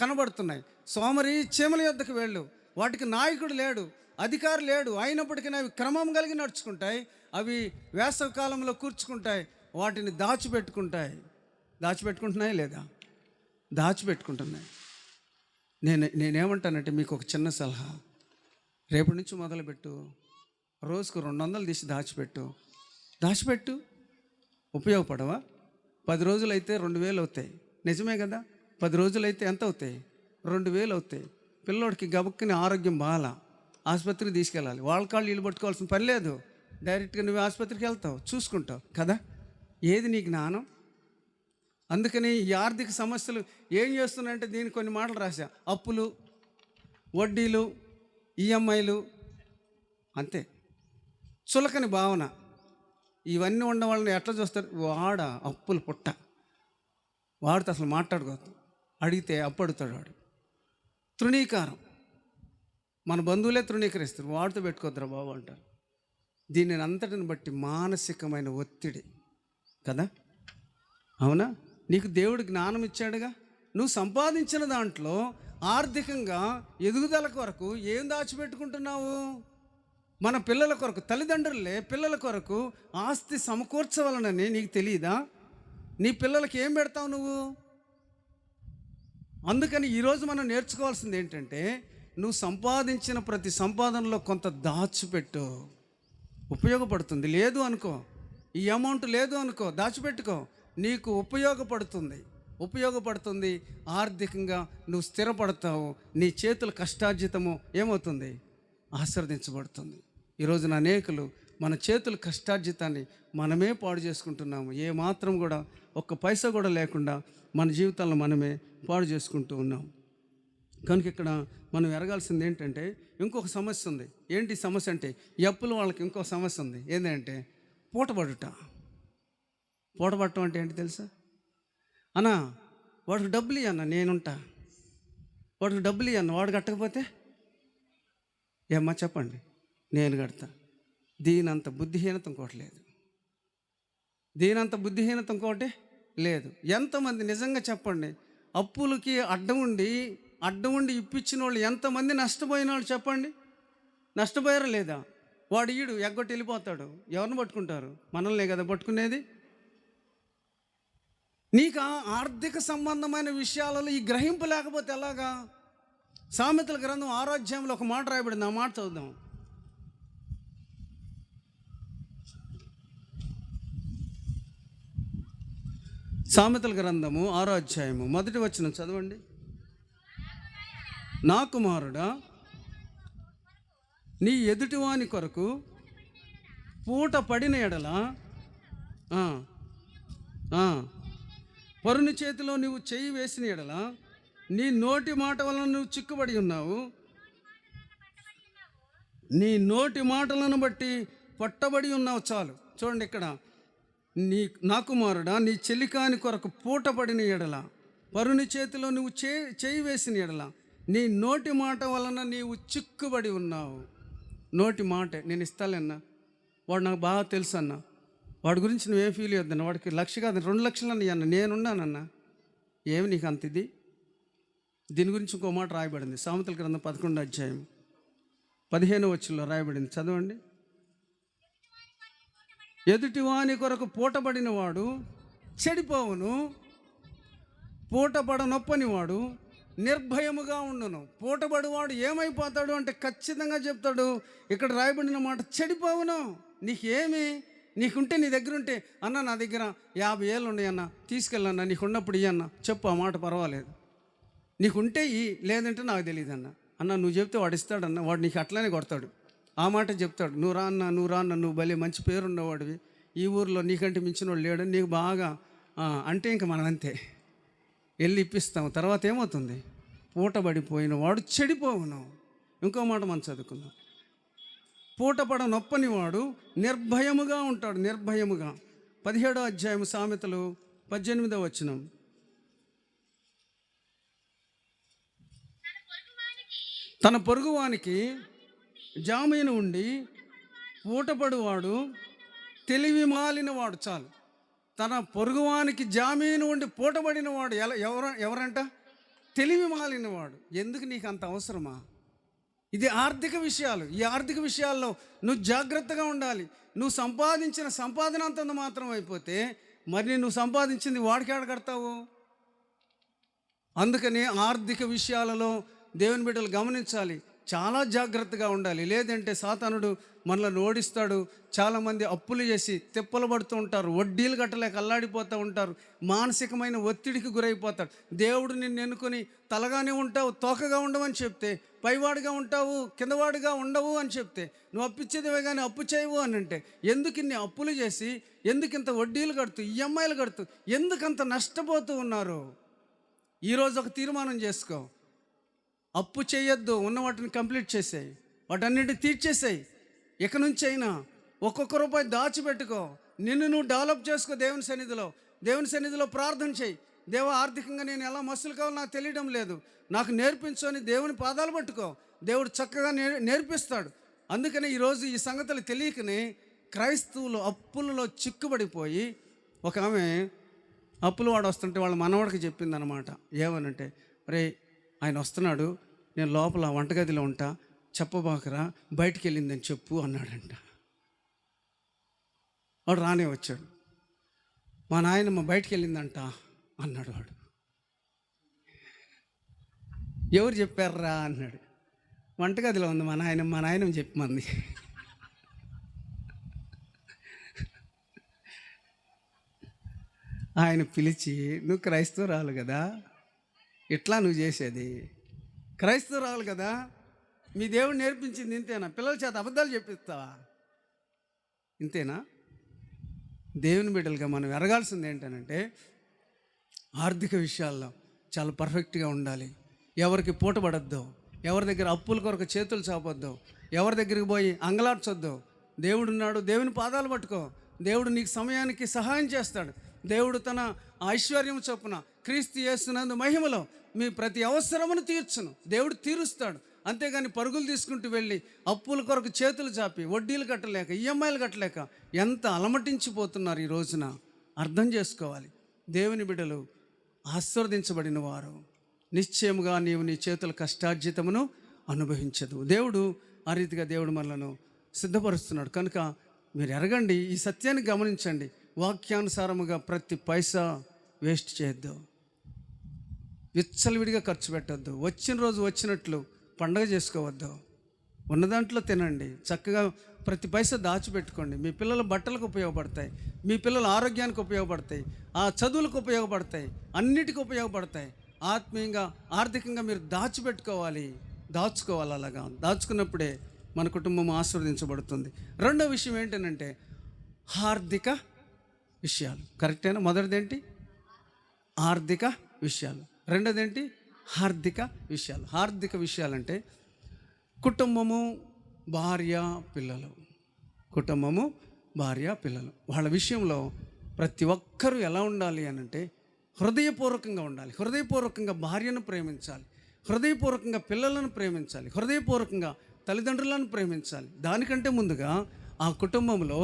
కనబడుతున్నాయి. సోమరి చీమల యొద్దకు వెళ్ళు, వాటికి నాయకుడు లేడు, అధికారి లేడు, అయినప్పటికీ అవి క్రమం కలిగి నడుచుకుంటాయి. అవి వేసవి కాలంలో కూర్చుకుంటాయి, వాటిని దాచిపెట్టుకుంటున్నాయి లేదా? దాచిపెట్టుకుంటున్నాయి. నేనేమంటానంటే, మీకు ఒక చిన్న సలహా. రేపటి నుంచి మొదలుపెట్టు, రోజుకు 200 తీసి దాచిపెట్టు. ఉపయోగపడవా? 10 రోజులైతే 2,000 అవుతాయి, నిజమే కదా. 10 రోజులైతే ఎంత అవుతాయి? 2,000 అవుతాయి. పిల్లోడికి గబుక్కుని ఆరోగ్యం బాగా, ఆసుపత్రికి తీసుకెళ్ళాలి, వాళ్ళ కాళ్ళు ఇల్లు పట్టుకోవాల్సిన పని లేదు. డైరెక్ట్గా నువ్వు ఆసుపత్రికి వెళ్తావు, చూసుకుంటావు కదా. ఏది నీ జ్ఞానం? అందుకని ఈ ఆర్థిక సమస్యలు ఏం చేస్తున్నాయంటే, దీనికి కొన్ని మాటలు రాశా. అప్పులు, వడ్డీలు, ఈఎంఐలు, అంతే. చులకని భావన. ఇవన్నీ ఉన్న వాళ్ళని ఎట్లా చూస్తారు? వాడ అప్పులు పుట్ట, వాడితో అసలు మాట్లాడుకోవద్దు, అడిగితే అప్పు అడుగుతాడు వాడు. తృణీకారం, మన బంధువులే తృణీకరిస్తారు, వాడితో పెట్టుకోద్దురా బాబు అంటారు. దీనిని అంతటిని బట్టి మానసికమైన ఒత్తిడి కదా. అవునా? నీకు దేవుడు జ్ఞానం ఇచ్చాడుగా. నువ్వు సంపాదించిన దాంట్లో ఆర్థికంగా ఎదుగుదల కొరకు ఏం దాచిపెట్టుకుంటున్నావు? మన పిల్లల కొరకు, తల్లిదండ్రులే పిల్లల కొరకు ఆస్తి సమకూర్చవలనని నీకు తెలియదా? నీ పిల్లలకి ఏం పెడతావు నువ్వు? అందుకని ఈరోజు మనం నేర్చుకోవాల్సింది ఏంటంటే, నువ్వు సంపాదించిన ప్రతి సంపాదనలో కొంత దాచిపెట్టు, ఉపయోగపడుతుంది. లేదు అనుకో, ఈ అమౌంట్ లేదు అనుకో, దాచిపెట్టుకో, నీకు ఉపయోగపడుతుంది. ఆర్థికంగా నువ్వు స్థిరపడతావు. నీ చేతుల కష్టార్జితము ఏమవుతుంది? ఆశీర్వదించబడుతుంది. ఈరోజున అనేకులు మన చేతుల కష్టార్జితాన్ని మనమే పాడు చేసుకుంటున్నాము. ఏ మాత్రం కూడా ఒక్క పైసా కూడా లేకుండా మన జీవితాలను మనమే పాడు చేసుకుంటూ ఉన్నాం. కనుక ఇక్కడ మనం ఎరగాల్సింది ఏంటంటే ఇంకొక సమస్య ఉంది. ఏంటి సమస్య అంటే ఈ అప్పుల వాళ్ళకి ఇంకొక సమస్య ఉంది. ఏంటంటే పూటపడటం అంటే ఏంటి తెలుసా? అన్నా వాడికి డబ్బులు ఇవ్వన్నా, నేనుంటా, వాడికి డబ్బులు ఇవ్వన్నా, వాడు కట్టకపోతే ఏమ్మా చెప్పండి, నేను కడతా. దీనంత బుద్ధిహీనత ఇంకోటి లేదు. దీనంత బుద్ధిహీనత ఇంకోటి లేదు. ఎంతమంది నిజంగా చెప్పండి, అప్పులకి అడ్డం ఉండి ఇప్పించిన వాళ్ళు ఎంతమంది నష్టపోయిన వాళ్ళు చెప్పండి? నష్టపోయారా లేదా? వాడు ఈడు ఎగ్గొట్టి వెళ్ళిపోతాడు. ఎవరిని పట్టుకుంటారు? మనల్నే కదా పట్టుకునేది. నీకు ఆర్థిక సంబంధమైన విషయాలలో ఈ గ్రహింపు లేకపోతే ఎలాగా? సామెతల గ్రంథం 6వ అధ్యాయంలో ఒక మాట రాయబడింది. ఆ మాట చదువుదాం. సామెతల గ్రంథము 6వ అధ్యాయము 1వ వచనం చదవండి. నా కుమారుడా, నీ ఎదుటివాని కొరకు పూట పడిన ఎడల పరుని చేతిలో నువ్వు చెయ్యి వేసిన ఎడల నీ నోటి మాట వలన నువ్వు చిక్కుబడి ఉన్నావు. నీ నోటి మాటలను బట్టి పట్టబడి ఉన్నావు. చాలు చూడండి ఇక్కడ, నా కుమారుడా, నీ చెలికాని కొరకు పూట పడిన ఎడల పరుని చేతిలో నువ్వు చేయి వేసిన ఎడల నీ నోటి మాట వలన నీవు చిక్కుబడి ఉన్నావు. నోటి మాట నేను ఇస్తాలేన్నా, వాడు నాకు బాగా తెలుసు అన్న, వాడి గురించి నువ్వేం ఫీల్ అయ్యొద్దన్న, వాడికి 1,00,000 కాదు 2,00,000 అన్న, నేనున్నానన్నా. ఏమి నీకు అంత ఇది? దీని గురించి ఇంకో మాట రాయబడింది. సామెతల గ్రంథం 11వ అధ్యాయం 15వ వచనంలో రాయబడింది. చదవండి. ఎదుటివాని కొరకు పూటబడిన వాడు చెడిపోవును, పూటపడనొప్పని వాడు నిర్భయముగా ఉండును. పూటబడివాడు ఏమైపోతాడు అంటే ఖచ్చితంగా చెప్తాడు. ఇక్కడ రాయబడిన మాట చెడిపోవును. నీకుంటే నీ దగ్గర ఉంటే, అన్న నా దగ్గర 50 ఏళ్ళు ఉన్నాయి అన్న, తీసుకెళ్ళన్నా, నీకు ఉన్నప్పుడు ఇయ్యన్న చెప్పు, ఆ మాట పర్వాలేదు. నీకుంటే లేదంటే నాకు తెలియదు అన్న నువ్వు చెప్తే వాడు ఇస్తాడన్న, వాడు నీకు అట్లనే కొడతాడు. ఆ మాట చెప్తాడు. నువ్వు రా అన్న, నువ్వు భలే మంచి పేరున్నవాడివి, ఈ ఊరిలో నీకంటే మించిన వాడు లేడు, నీకు బాగా అంటే ఇంక మనం అంతే వెళ్ళి ఇప్పిస్తాం. తర్వాత ఏమవుతుంది? పూటబడిపోయిన వాడు చెడిపోవును. ఇంకో మాట మనం చదువుకుందాం. పూటపడ నొప్పని వాడు నిర్భయముగా ఉంటాడు. నిర్భయముగా 17వ అధ్యాయం సామెతలు 18వ వచనం. తన పొరుగువానికి జామీను ఉండి పూటపడువాడు తెలివి మాలినవాడు. చాలు. తన పొరుగువానికి జామీను ఉండి పూటబడిన వాడు ఎవరంట? తెలివి మాలినవాడు. ఎందుకు నీకు అంత అవసరమా? ఇది ఆర్థిక విషయాలు. ఈ ఆర్థిక విషయాల్లో నువ్వు జాగ్రత్తగా ఉండాలి. నువ్వు సంపాదించిన సంపాదన అంతంత మాత్రం అయిపోతే మరి నువ్వు సంపాదించింది వాడికి ఆడగడతావు. అందుకని ఆర్థిక విషయాలలో దేవుని బిడ్డలు గమనించాలి, చాలా జాగ్రత్తగా ఉండాలి. లేదంటే సాతానుడు మనల్ని ఓడిస్తాడు. చాలామంది అప్పులు చేసి తిప్పలు పడుతూ ఉంటారు, వడ్డీలు కట్టలేక అల్లాడిపోతూ ఉంటారు, మానసికమైన ఒత్తిడికి గురైపోతాడు. దేవుడు నిన్ను ఎన్నుకొని తలగానే ఉంటావు, తోకగా ఉండవని చెప్తే, పైవాడిగా ఉంటావు, కిందవాడిగా ఉండవు అని చెప్తే, నువ్వు అప్పిచ్చేదివే కానీ అప్పు చేయవు అని అంటే, ఎందుకు ఇన్ని అప్పులు చేసి, ఎందుకు ఇంత వడ్డీలు కడుతూ, ఈఎంఐలు కడుతూ, ఎందుకంత నష్టపోతూ ఉన్నారు? ఈరోజు ఒక తీర్మానం చేసుకో, అప్పు చేయొద్దు, ఉన్న వాటిని కంప్లీట్ చేసేయి, వాటన్నిటిని తీర్చేసేయి. ఇక నుంచి అయినా ఒక్కొక్క రూపాయి దాచిపెట్టుకో, నిన్ను నువ్వు డెవలప్ చేసుకో. దేవుని సన్నిధిలో ప్రార్థన చేయి. దేవా, ఆర్థికంగా నేను ఎలా మసులు కావాలో నాకు తెలియడం లేదు, నాకు నేర్పించు అని దేవుని పాదాలు పట్టుకో. దేవుడు చక్కగా నేర్పిస్తాడు. అందుకని ఈరోజు ఈ సంగతులు తెలియకనే క్రైస్తవులు అప్పులలో చిక్కుబడిపోయి, ఒక ఆమె అప్పులు వాడు వస్తుంటే వాళ్ళ మనవాడికి చెప్పిందనమాట. ఏమనంటే, రే ఆయన వస్తున్నాడు, నేను లోపల వంటగదిలో ఉంటా, చెప్పబాకరా, బయటికి వెళ్ళిందని చెప్పు అన్నాడంట. వాడు రానే వచ్చాడు. మా నాయనమ్మ బయటికి వెళ్ళిందంట అన్నాడు వాడు. ఎవరు చెప్పారా అన్నాడు. వంటగదిలో ఉంది మా నాయనమ్మ చెప్పమంది. ఆయన పిలిచి, నువ్వు క్రైస్తవురాలు కదా, ఇట్లా నువ్వు చేసేది క్రైస్తవురాలు కదా, మీ దేవుడు నేర్పించింది ఇంతేనా? పిల్లల చేత అబద్ధాలు చెప్పిస్తావా? ఇంతేనా? దేవుని బిడ్డలుగా మనం ఎరగాల్సింది ఏంటనంటే ఆర్థిక విషయాల్లో చాలా పర్ఫెక్ట్గా ఉండాలి. ఎవరికి పూటపడద్దు, ఎవరి దగ్గర అప్పుల కొరకు చేతులు చాపొద్దు, ఎవరి దగ్గరికి పోయి అంగలార్చొద్దు. దేవుడు ఉన్నాడు, దేవుని పాదాలు పట్టుకో. దేవుడు నీకు సమయానికి సహాయం చేస్తాడు. దేవుడు తన ఐశ్వర్యం చొప్పున క్రీస్తు యేసునందు మహిమలో మీ ప్రతి అవసరమును తీర్చును. దేవుడు తీరుస్తాడు. అంతేగాని పరుగులు తీసుకుంటూ వెళ్ళి అప్పుల కొరకు చేతులు చాపి వడ్డీలు కట్టలేక ఈఎంఐలు కట్టలేక ఎంత అలమటించిపోతున్నారు ఈ రోజున. అర్థం చేసుకోవాలి. దేవుని బిడ్డలు ఆశీర్వదించబడిన వారు. నిశ్చయముగా నీవు నీ చేతుల కష్టార్జితమును అనుభవించదు. దేవుడు ఆ రీతిగా దేవుడు మనలను సిద్ధపరుస్తున్నాడు. కనుక మీరు ఎరగండి, ఈ సత్యాన్ని గమనించండి. వాక్యానుసారముగా ప్రతి పైసా వేస్ట్ చేయొద్దు, విచ్చలవిడిగా ఖర్చు పెట్టద్దు, వచ్చిన రోజు వచ్చినట్లు పండగ చేసుకోవద్దు. ఉన్న దాంట్లో తినండి, చక్కగా ప్రతి పైసా దాచిపెట్టుకోండి. మీ పిల్లల బట్టలకు ఉపయోగపడతాయి, మీ పిల్లల ఆరోగ్యానికి ఉపయోగపడతాయి, ఆ చదువులకు ఉపయోగపడతాయి, అన్నిటికీ ఉపయోగపడతాయి. ఆత్మీయంగా ఆర్థికంగా మీరు దాచిపెట్టుకోవాలి, దాచుకోవాలి. అలాగా దాచుకున్నప్పుడే మన కుటుంబం ఆశీర్వదించబడుతుంది. రెండో విషయం ఏంటంటే ఆర్థిక విషయాలు. కరెక్టేనా? మొదటిదేంటి? ఆర్థిక విషయాలు. రెండోదేంటి? ఆర్థిక విషయాలు. ఆర్థిక విషయాలంటే కుటుంబము, భార్య, పిల్లలు. కుటుంబము, భార్య, పిల్లలు. వాళ్ళ విషయంలో ప్రతి ఒక్కరూ ఎలా ఉండాలి అనంటే హృదయపూర్వకంగా ఉండాలి. హృదయపూర్వకంగా భార్యను ప్రేమించాలి, హృదయపూర్వకంగా పిల్లలను ప్రేమించాలి, హృదయపూర్వకంగా తల్లిదండ్రులను ప్రేమించాలి. దానికంటే ముందుగా ఆ కుటుంబంలో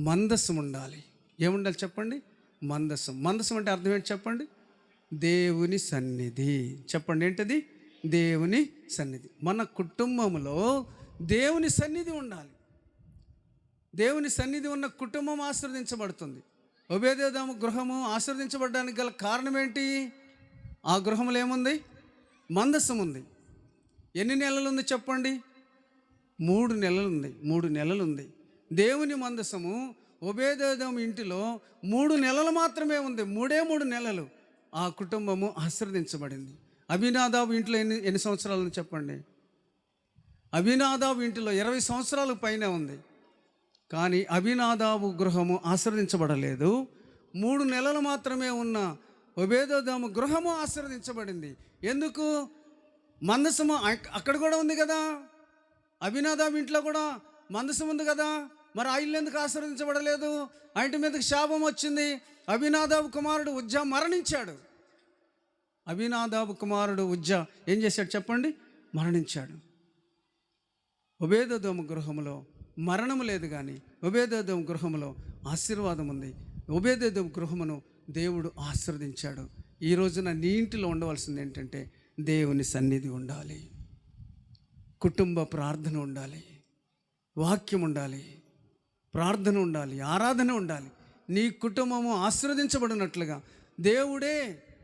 మందస్సం ఉండాలి. ఏముండాలి చెప్పండి? మందస్సం. మందస్సం అంటే అర్థం ఏంటి చెప్పండి? దేవుని సన్నిధి. చెప్పండి, ఏంటది? దేవుని సన్నిధి. మన కుటుంబంలో దేవుని సన్నిధి ఉండాలి. దేవుని సన్నిధి ఉన్న కుటుంబం ఆశీర్వదించబడుతుంది. ఒబేదెదోము గృహము ఆశీర్వదించబడడానికి గల కారణం ఏంటి? ఆ గృహంలో ఏముంది? మందస్సం ఉంది. ఎన్ని నెలలు ఉంది చెప్పండి? 3 నెలలు ఉంది. 3 నెలలు ఉంది. దేవుని మందసము ఒబేదెదోము ఇంటిలో 3 నెలలు మాత్రమే ఉంది. 3 నెలలు ఆ కుటుంబము ఆశీర్వదించబడింది. అబీనాదాబు ఇంట్లో ఎన్ని సంవత్సరాలు ఉంది చెప్పండి? అబీనాదాబు ఇంటిలో 20 సంవత్సరాల పైన ఉంది. కానీ అబీనాదాబు గృహము ఆశీర్వదించబడలేదు. 3 నెలలు మాత్రమే ఉన్న ఒబేదెదోము గృహము ఆశీర్వదించబడింది. ఎందుకు? మందసము అక్కడ కూడా ఉంది కదా, అబీనాదాబు ఇంట్లో కూడా మందసం ఉంది కదా. మరి ఆ ఇల్లు ఎందుకు ఆశీర్వదించబడలేదు? ఆ ఇంటి మీదకి శాపం వచ్చింది. అబీనాదాబు కుమారుడు ఉజ్జా మరణించాడు. అబీనాదాబు కుమారుడు ఉజ్జా ఏం చేశాడు చెప్పండి? మరణించాడు. ఒబేదెదోము గృహంలో మరణము లేదు, కానీ ఒబేదెదోము గృహంలో ఆశీర్వాదం ఉంది. ఒబేదెదోము గృహమును దేవుడు ఆశీర్వదించాడు. ఈ రోజున నీ ఇంటిలో ఉండవలసింది ఏంటంటే దేవుని సన్నిధి ఉండాలి, కుటుంబ ప్రార్థన ఉండాలి, వాక్యం ఉండాలి, ప్రార్థన ఉండాలి, ఆరాధన ఉండాలి. నీ కుటుంబము ఆశీర్వదించబడినట్లుగా దేవుడే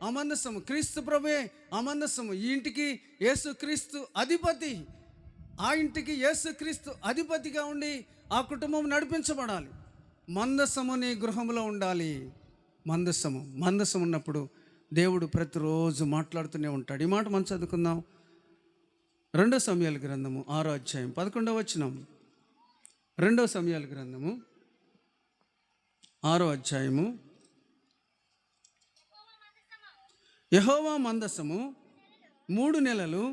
అమందసము, క్రీస్తు ప్రభువే అమందసము. ఈ ఇంటికి యేసుక్రీస్తు అధిపతి, ఆ ఇంటికి యేసుక్రీస్తు అధిపతిగా ఉండి ఆ కుటుంబం నడిపించబడాలి. మందసము నీ గృహంలో ఉండాలి. మందసం ఉన్నప్పుడు దేవుడు ప్రతిరోజు మాట్లాడుతూనే ఉంటాడు. ఈ మాట మనం చదువుకుందాం. 2 సమూయేలు గ్రంథము 6వ అధ్యాయం 11వ వచనం. 2 సమూయేలు గ్రంథము 6వ అధ్యాయము. యెహోవా మందసము 3 నెలలు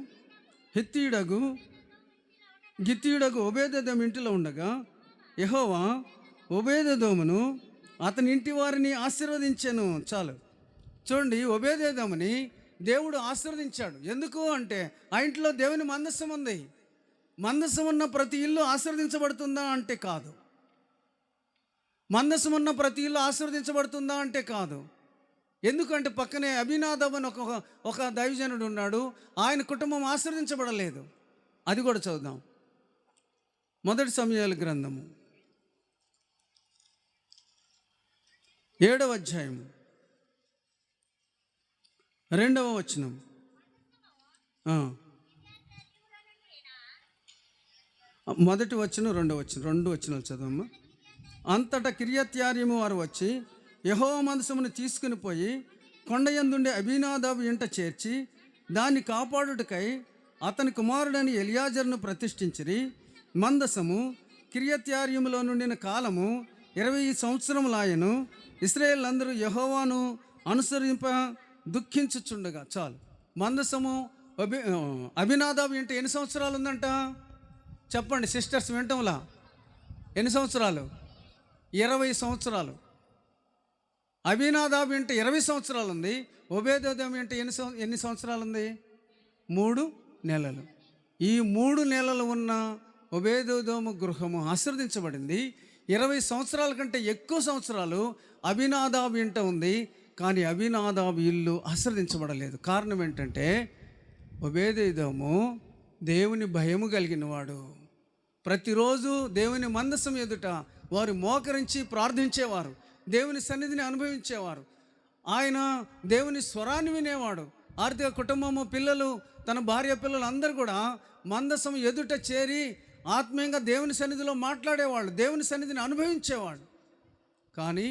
హిత్తీయుడగు గిత్తీయుడగు ఒబేదెదోము ఇంటిలో ఉండగా యెహోవా ఒబేదెదోమును అతని ఇంటి వారిని ఆశీర్వదించెను. చాలు చూడండి, ఒబేదెదోముని దేవుడు ఆశీర్వదించాడు. ఎందుకు అంటే ఆ ఇంట్లో దేవుని మందసం ఉంది. మందసం ఉన్న ప్రతి ఇల్లు ఆశీర్వదించబడుతుందా అంటే కాదు. మందసం ఉన్న ప్రతి ఇల్లు ఆశీర్వదించబడుతుందా అంటే కాదు. ఎందుకంటే పక్కనే అబీనాదాబు అని ఒక దైవజనుడు ఉన్నాడు. ఆయన కుటుంబం ఆశీర్వదించబడలేదు. అది కూడా చదువుదాం. 1 సమూయేలు గ్రంథము 7వ అధ్యాయము 2వ వచనం. మొదటి వచనం, 2వ వచనం, 2 వచనాలు చదవమ్మా. అంతటా కిర్యత్యారీము వారు వచ్చి యెహోవా మందసమును తీసుకుని పోయి కొండయందుండే అబీనాదాబు ఇంట చేర్చి దాన్ని కాపాడుటకై అతని కుమారుడని ఎలియాజరును ప్రతిష్ఠించిరి. మందసము కిర్యత్యారీములో నుండిన కాలము 20 సంవత్సరములాయను. ఇశ్రాయేల్ అందరూ యెహోవాను అనుసరింప దుఃఖించుచుండగా. చాలు. మందసము అభినాదాబు ఇంట ఎన్ని సంవత్సరాలు ఉందంట చెప్పండి సిస్టర్స్, వింటంలా. ఎన్ని సంవత్సరాలు? 20 సంవత్సరాలు. అభినాదాబు ఇంట 20 సంవత్సరాలు ఉంది. ఒబేదెదోము ఇంట ఎన్ని సంవత్సరాలు ఉంది? 3 నెలలు. ఈ 3 నెలలు ఉన్న ఒబేదెదోము గృహము ఆశీర్వదించబడింది. 20 సంవత్సరాల కంటే ఎక్కువ సంవత్సరాలు అభినాదాబు ఇంట ఉంది, కానీ అభినాదాబు ఇల్లు ఆశీర్వదించబడలేదు. కారణం ఏంటంటే ఒబేదెదోము దేవుని భయము కలిగిన వాడు. ప్రతిరోజు దేవుని మందసం ఎదుట వారు మోకరించి ప్రార్థించేవారు, దేవుని సన్నిధిని అనుభవించేవారు. ఆయన దేవుని స్వరాన్ని వినేవాడు. ఆర్థిక కుటుంబము, పిల్లలు, తన భార్య పిల్లలు అందరూ కూడా మందసం ఎదుట చేరి ఆత్మీయంగా దేవుని సన్నిధిలో మాట్లాడేవాళ్ళు, దేవుని సన్నిధిని అనుభవించేవాడు. కానీ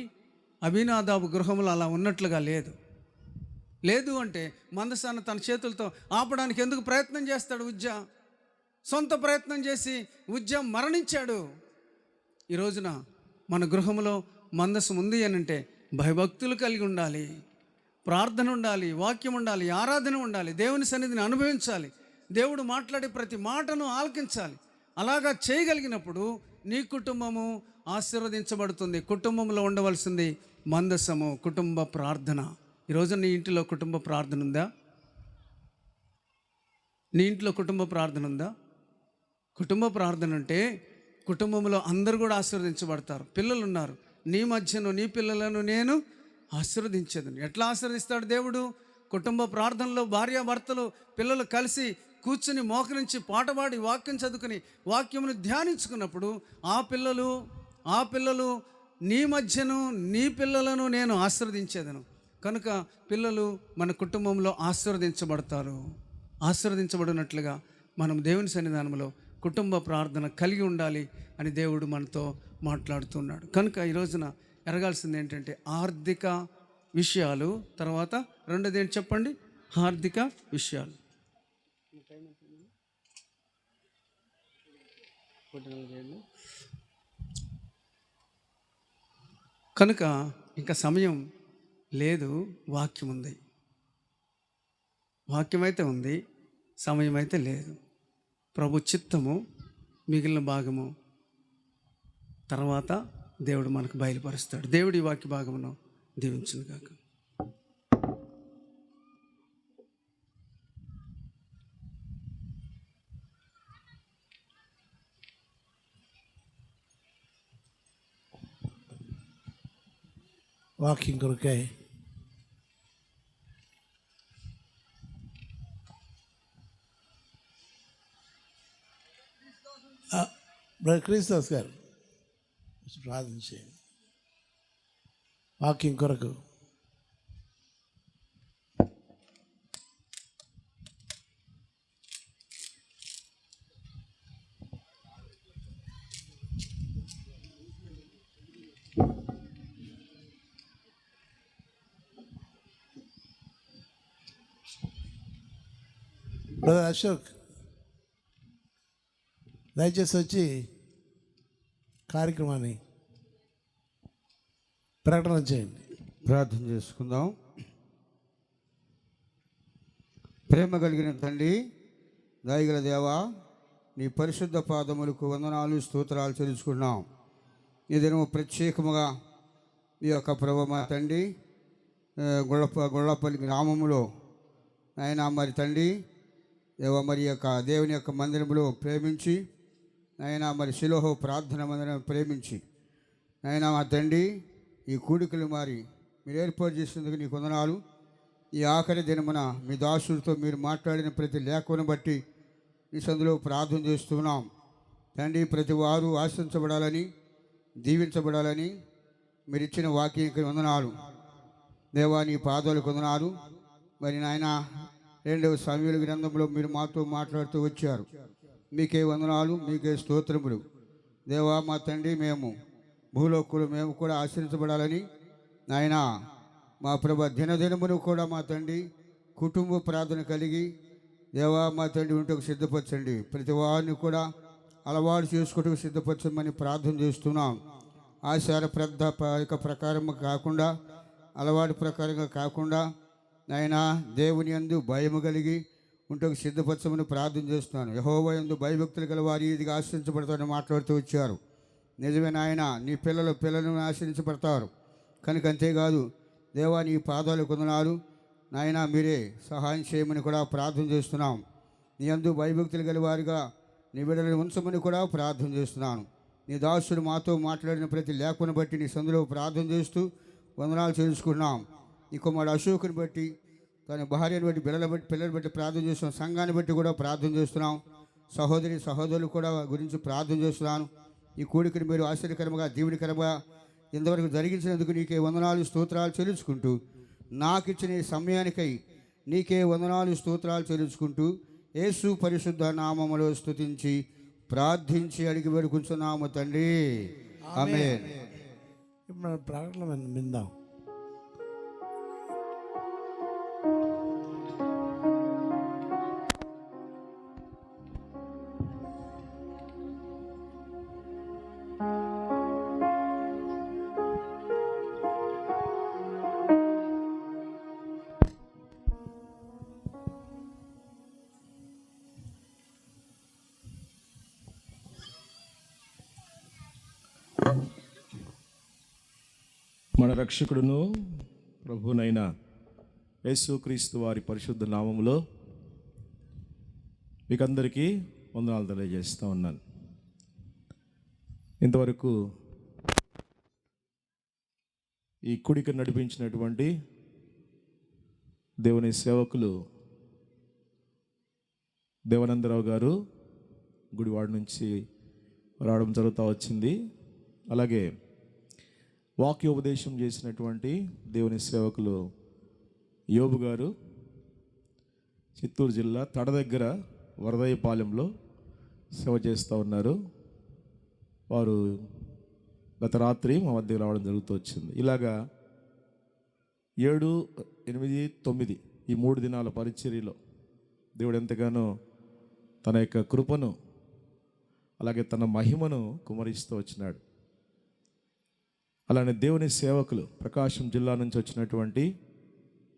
అభినాదాబు గృహంలో అలా ఉన్నట్లుగా లేదు. లేదు అంటే మందసాన్ని తన చేతులతో ఆపడానికి ఎందుకు ప్రయత్నం చేస్తాడు ఉజ్జా? సొంత ప్రయత్నం చేసి ఉజ్జా మరణించాడు. ఈ రోజున మన గృహంలో మందసం ఉంది అని అంటే భయభక్తులు కలిగి ఉండాలి, ప్రార్థన ఉండాలి, వాక్యం ఉండాలి, ఆరాధన ఉండాలి, దేవుని సన్నిధిని అనుభవించాలి, దేవుడు మాట్లాడే ప్రతి మాటను ఆలకించాలి. అలాగా చేయగలిగినప్పుడు నీ కుటుంబము ఆశీర్వదించబడుతుంది. కుటుంబంలో ఉండవలసింది మందసము, కుటుంబ ప్రార్థన. ఈరోజు నీ ఇంటిలో కుటుంబ ప్రార్థన ఉందా? నీ ఇంట్లో కుటుంబ ప్రార్థన ఉందా? కుటుంబ ప్రార్థన అంటే కుటుంబంలో అందరూ కూడా ఆశీర్వదించబడతారు. పిల్లలు ఉన్నారు, నీ మధ్యను నీ పిల్లలను నేను ఆశీర్వదించేదని. ఎట్లా ఆశీర్వదిస్తాడు దేవుడు? కుటుంబ ప్రార్థనలో భార్యాభర్తలు పిల్లలు కలిసి కూర్చుని మోకరించి పాటపాడి వాక్యం చదువుకుని వాక్యమును ధ్యానించుకున్నప్పుడు ఆ పిల్లలు నీ మధ్యను నీ పిల్లలను నేను ఆశీర్వదించేదను. కనుక పిల్లలు మన కుటుంబంలో ఆశీర్వదించబడతారు. ఆశీర్వదించబడినట్లుగా మనం దేవుని సన్నిధానంలో కుటుంబ ప్రార్థన కలిగి ఉండాలి అని దేవుడు మనతో మాట్లాడుతున్నాడు. కనుక ఈ రోజున ఎరగాల్సింది ఏంటంటే ఆర్థిక విషయాలు, తర్వాత రెండోది ఏంటి చెప్పండి? ఆర్థిక విషయాలు. కనుక ఇంకా సమయం లేదు, వాక్యం ఉంది. వాక్యం అయితే ఉంది, సమయం అయితే లేదు. ప్రభు చిత్తము మిగిలిన భాగము తర్వాత దేవుడు మనకు బయలుపరుస్తాడు. దేవుడి వాక్య భాగమును దీవించును గాక. వాకింగ్ కొరకై బ్రదర్ క్రిస్దాస్ గారు ప్రార్థన చేయండి. వాకింగ్ కొరకు బ్రదర్ అశోక్ దయచేసి వచ్చి కార్యక్రమాన్ని ప్రకటన చేయండి. ప్రార్థన చేసుకుందాం. ప్రేమ కలిగిన తండ్రి, దయగల దేవా, నీ పరిశుద్ధ పాదములకు వందనాలు, స్తోత్రాలు చెల్లించుకున్నాం. ఈ దినము ప్రత్యేకముగా ఈ యొక్క ప్రభు మా తండ్రి గొల్లపల్లి గ్రామంలో ఆయన మరి తండ్రి దేవ మరి యొక్క దేవుని యొక్క మందిరంలో ప్రేమించి ఆయన మరి శిలోహ ప్రార్థన మందిరం ప్రేమించి ఆయన మా తండ్రి ఈ కూడికలు మరి మీరు ఏర్పాటు చేసినందుకు నీకు వందనాలు. ఈ ఆఖరి దినమున మీ దాసులతో మీరు మాట్లాడిన ప్రతి లేఖను బట్టి ఈ సందులో ప్రార్థన చేస్తున్నాం తండ్రి. ప్రతి వారు ఆశించబడాలని, దీవించబడాలని మీరు ఇచ్చిన వాక్యానికి వందనాలు దేవా. నీ పాదాలకు వందనాలు. మరి నాయన 2వ సమూయేలు గ్రంథంలో మీరు మాతో మాట్లాడుతూ వచ్చారు. మీకే వందనాలు, మీకే స్తోత్రములు దేవా. మా తండ్రి మేము భూలోకులు మేము కూడా ఆశ్రయించబడాలని నాయన మా ప్రభు దినదినమును కూడా మా తండ్రి కుటుంబ ప్రార్థన కలిగి దేవా మా తండ్రి ఉంటకు సిద్ధపరచండి. ప్రతి వారిని కూడా అలవాటు చేసుకుంటూ సిద్ధపరచమని ప్రార్థన చేస్తున్నాం. ఆచార ప్రకారం కాకుండా, అలవాటు ప్రకారంగా కాకుండా నాయనా దేవుని యందు భయము కలిగి ఉంటూ సిద్ధపరచమని ప్రార్థన చేస్తున్నాను. యెహోవా యందు భయభక్తులు గల వారు ఇదిగా ఆశ్రయించబడతారని మాట్లాడుతూ వచ్చారు. నిజమే నాయన, నీ పిల్లలను ఆశ్రయించబడతారు కనుక. అంతేకాదు దేవా, నీ పాదాలు కొందనాలు నాయన, మీరే సహాయం చేయమని కూడా ప్రార్థన చేస్తున్నాం. నీ యందు భయభక్తులు గల వారిగా నీ బిడ్డలను ఉంచమని కూడా ప్రార్థన చేస్తున్నాను. నీ దాసుడు మాతో మాట్లాడిన ప్రతి లేఖను బట్టి నీ సందులో ప్రార్థన చేస్తూ వందనాలు చేసుకుంటున్నాం. నీ కుమారుడు అశోకుని బట్టి, తన భార్యను బట్టి, పిల్లలు బట్టి ప్రార్థన చేస్తున్నాం. సంఘాన్ని బట్టి కూడా ప్రార్థన చేస్తున్నాం. సహోదరులు కూడా గురించి ప్రార్థన చేస్తున్నాను. ఈ కూడికని మీరు ఆశ్చర్యకరంగా, దీవెనకరంగా ఇంతవరకు జరిగించినందుకు నీకే వందనాలు స్తోత్రాలు చెల్లించుకుంటూ, నాకు ఇచ్చిన ఈ సమయానికై నీకే వందనాలు స్తోత్రాలు చెల్లించుకుంటూ యేసు పరిశుద్ధ నామములో స్తుతించి ప్రార్థించి అడిగి వేడుకుంటున్నాము తండ్రి. ఆమేన్. ఇప్పుడు మన ప్రకటన విందాం. మన రక్షకుడును ప్రభునైన యేసుక్రీస్తు వారి పరిశుద్ధ నామములో మీకందరికీ వందనాలు తెలియజేస్తూ ఉన్నాను. ఇంతవరకు ఈ కుడికి నడిపించినటువంటి దేవుని సేవకులు దేవానందరావు గారు గుడివాడ నుంచి రావడం జరుగుతూ వచ్చింది. అలాగే వాక్యోపదేశం చేసినటువంటి దేవుని సేవకులు యోబు గారు చిత్తూరు జిల్లా తడ దగ్గర వరదయ్యపాలెంలో సేవ చేస్తూ ఉన్నారు. వారు గత రాత్రి మా మధ్యకి రావడం జరుగుతూ వచ్చింది. ఇలాగా 7, 8, 9 ఈ 3 దినాల పరిచర్యలో దేవుడు ఎంతగానో తన యొక్క కృపను అలాగే తన మహిమను కుమరిస్తూ వచ్చినాడు. అలానే దేవుని సేవకులు, ప్రకాశం జిల్లా నుంచి వచ్చినటువంటి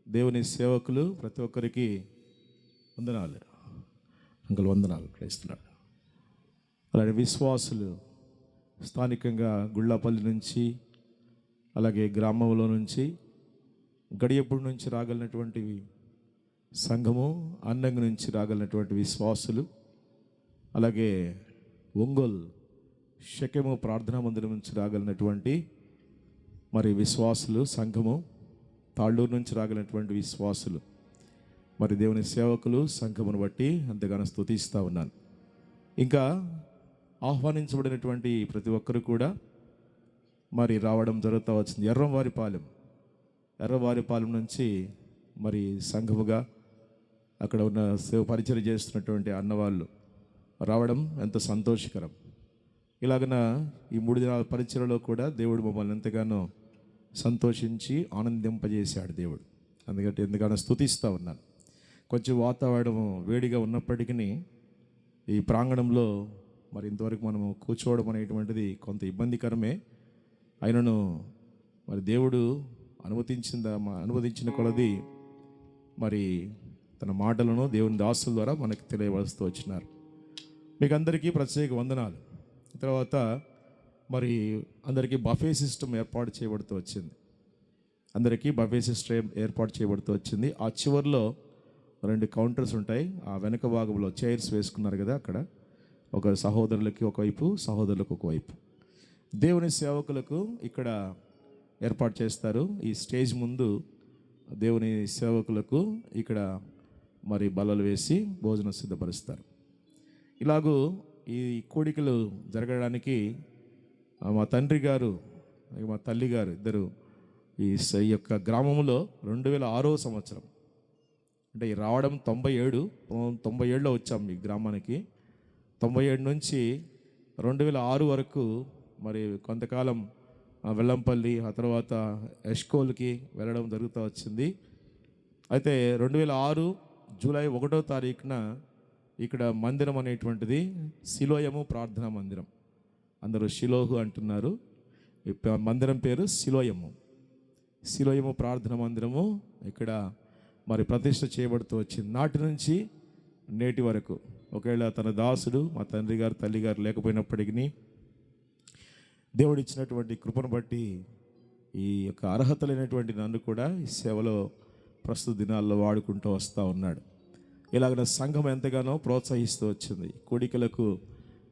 దేవుని సేవకులు ప్రతి ఒక్కరికి వందనాలు, వందనాలు ఇస్తున్నాడు. అలానే విశ్వాసులు స్థానికంగా గుళ్ళపల్లి నుంచి, అలాగే గ్రామంలో నుంచి, గడియప్పుడు నుంచి రాగలిగినటువంటి సంఘము, అన్నంగి నుంచి రాగలిగినటువంటి విశ్వాసులు, అలాగే ఒంగోలు షకెము ప్రార్థనా మందిరం నుంచి రాగలిగినటువంటి మరి విశ్వాసులు, సంఘము, తాళ్ళూరు నుంచి రాగలిగినటువంటి విశ్వాసులు, మరి దేవుని సేవకులు సంఘమును బట్టి అంతగానో స్తుతిస్తూ ఉన్నాను. ఇంకా ఆహ్వానించబడినటువంటి ప్రతి ఒక్కరు కూడా మరి రావడం జరుగుతూ వచ్చింది. ఎర్రవారిపాలెం నుంచి మరి సంఘముగా అక్కడ ఉన్న సేవ పరిచయం చేస్తున్నటువంటి అన్నవాళ్ళు రావడం ఎంతో సంతోషకరం. ఇలాగన ఈ 3 దినాల పరిచయలో కూడా దేవుడు మమ్మల్ని ఎంతగానో సంతోషించి ఆనందింపజేశాడు దేవుడు. అందుకంటే ఎందుకనో స్తుతిస్తూ ఉన్నాను. కొంచెం వాతావరణం వేడిగా ఉన్నప్పటికీ ఈ ప్రాంగణంలో మరి ఇంతవరకు మనము కూర్చోవడం అనేటువంటిది కొంత ఇబ్బందికరమే. అయినను మరి దేవుడు అనుమతించిన కొలది మరి తన మాటలను దేవుని దాసుల ద్వారా మనకి తెలియవలస్తూ వచ్చినారు. మీకు అందరికీ ప్రత్యేక వందనాలు. తర్వాత మరి అందరికీ బఫే సిస్టమ్ ఏర్పాటు చేయబడుతూ వచ్చింది. ఏర్పాటు చేయబడుతూ వచ్చింది. ఆ చివరిలో 2 కౌంటర్స్ ఉంటాయి. ఆ వెనక భాగంలో చైర్స్ వేసుకున్నారు కదా, అక్కడ ఒక సహోదరులకి ఒకవైపు, సహోదరులకు ఒకవైపు. దేవుని సేవకులకు ఇక్కడ ఏర్పాటు చేస్తారు. ఈ స్టేజ్ ముందు దేవుని సేవకులకు ఇక్కడ మరి బల్లలు వేసి భోజనం సిద్ధపరుస్తారు. ఇలాగూ ఈ కోడికలు జరగడానికి మా తండ్రి గారు, మా తల్లి గారు ఇద్దరు ఈ యొక్క గ్రామంలో 2006వ సంవత్సరం, అంటే రావడం 97లో వచ్చాం ఈ గ్రామానికి. 97 నుంచి 2006 వరకు మరి కొంతకాలం వెల్లంపల్లి, ఆ తర్వాత ఎష్కోల్కి వెళ్ళడం జరుగుతూ వచ్చింది. అయితే 2006 జూలై 1వ తారీఖున ఇక్కడ మందిరం అనేటువంటిది సిలోయము ప్రార్థనా మందిరం. అందరూ షిలోహు అంటున్నారు. ఈ మందిరం పేరు సిలోయము. సిలోయము ప్రార్థనా మందిరము ఇక్కడ మరి ప్రతిష్ఠ చేయబడుతూ వచ్చింది. నాటి నుంచి నేటి వరకు ఒకవేళ తన దాసుడు మా తండ్రి గారు తల్లి గారు లేకపోయినప్పటికీ దేవుడు ఇచ్చినటువంటి కృపను బట్టి ఈ యొక్క అర్హత లేనటువంటి నన్ను కూడా ఈ సేవలో ప్రస్తుత దినాల్లో వాడుకుంటూ వస్తూ ఉన్నాడు. ఇలాగ సంఘం ఎంతగానో ప్రోత్సహిస్తూ వచ్చింది. కోడికలకు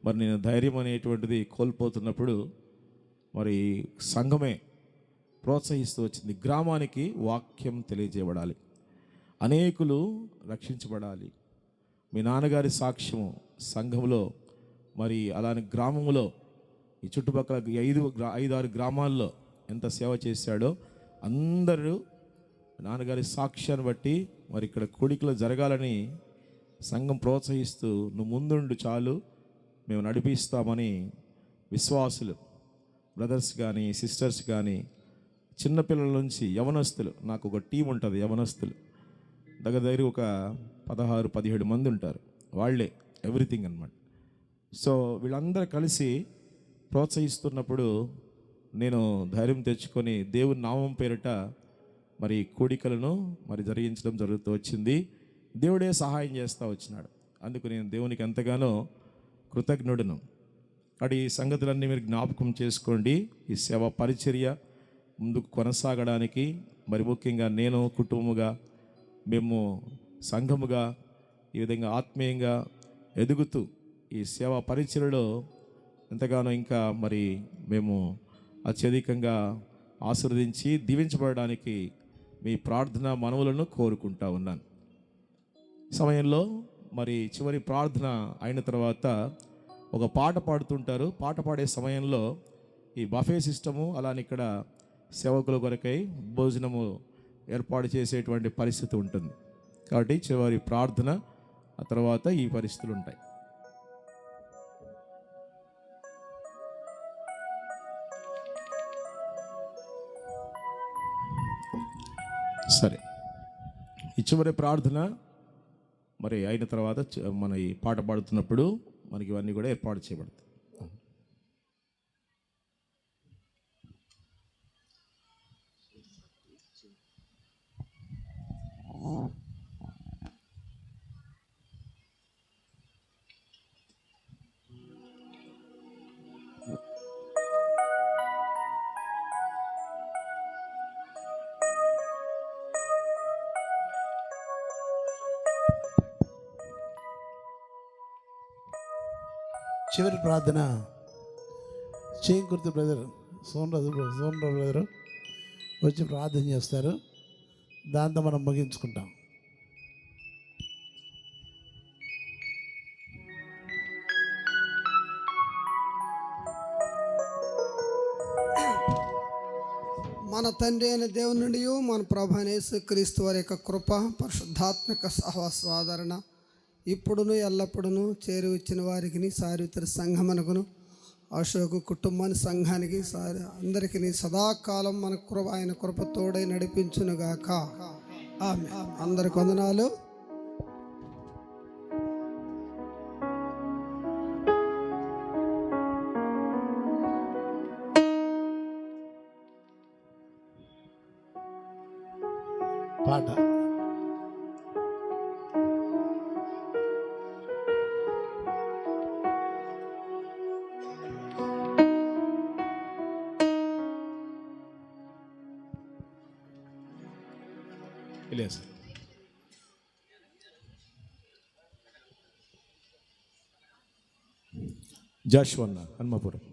మరి నేను ధైర్యం అనేటువంటిది కోల్పోతున్నప్పుడు మరి సంఘమే ప్రోత్సహిస్తూ వచ్చింది. గ్రామానికి వాక్యం తెలియజేయబడాలి, అనేకులు రక్షించబడాలి. మీ నాన్నగారి సాక్ష్యము సంఘంలో మరి అలానే గ్రామంలో ఈ చుట్టుపక్కల 5-6 గ్రామాల్లో ఎంత సేవ చేశాడో అందరూ నాన్నగారి సాక్ష్యాన్ని బట్టి మరి ఇక్కడ కోడికలు జరగాలని సంఘం ప్రోత్సహిస్తూ నువ్వు ముందుండు చాలు మేము నడిపిస్తామని విశ్వాసులు బ్రదర్స్ కానీ సిస్టర్స్ కానీ చిన్నపిల్లల నుంచి యవనస్తులు, నాకు ఒక టీం ఉంటుంది, యవనస్తులు దగ్గర ఒక 16-17 మంది ఉంటారు. వాళ్ళే ఎవ్రీథింగ్ అన్నమాట. సో వీళ్ళందరూ కలిసి ప్రోత్సహిస్తున్నప్పుడు నేను ధైర్యం తెచ్చుకొని దేవుని నామం పేరిట మరి కోడికలను మరి జరిగించడం జరుగుతూ వచ్చింది. దేవుడే సహాయం చేస్తూ వచ్చినాడు. అందుకు నేను దేవునికి ఎంతగానో కృతజ్ఞుడును. అటు ఈ సంగతులన్నీ మీరు జ్ఞాపకం చేసుకోండి. ఈ సేవ పరిచర్య ముందుకు కొనసాగడానికి మరి ముఖ్యంగా నేను కుటుంబముగా మేము సంఘముగా ఈ విధంగా ఆత్మీయంగా ఎదుగుతూ ఈ సేవా పరిచర్యలో ఎంతగానో ఇంకా మరి మేము అత్యధికంగా ఆశీర్వదించి దీవించబడడానికి మీ ప్రార్థన మనవులను కోరుకుంటా ఉన్నాను. సమయంలో మరి చివరి ప్రార్థన అయిన తర్వాత ఒక పాట పాడుతుంటారు. పాట పాడే సమయంలో ఈ బఫే సిస్టము అలానే ఇక్కడ సేవకుల కొరకై భోజనము ఏర్పాటు చేసేటువంటి పరిస్థితి ఉంటుంది. కాబట్టి చివరి ప్రార్థన ఆ తర్వాత ఈ పరిస్థితులు ఉంటాయి. సరే, ఈ చివరి ప్రార్థన మరి అయిన తర్వాత మన ఈ పాట పాడుతున్నప్పుడు మనకి ఇవన్నీ కూడా ఏర్పాటు చేయబడతాయి. చివరి ప్రార్థన చేకూర్తి బ్రదర్ సోమరాజు బ్రదరు వచ్చి ప్రార్థన చేస్తారు. దాంతో మనం ముగించుకుంటాం. మన తండ్రి అయిన దేవుని నుండి మన ప్రభు అయిన యేసుక్రీస్తు వారి యొక్క కృప పరిశుద్ధాత్మక సహవాసాదరణ ఇప్పుడును ఎల్లప్పుడూ చేరి వచ్చిన వారికి సారితర సంఘమనకును అశోకు కుటుంబాన్ని సంఘానికి అందరికీ సదాకాలం మన కృప ఆయన కృప తోడై నడిపించునుగాక. ఆమేన్. అందరికి వందనాలు. పాట లేదు. జాషువన్న హన్మపురం.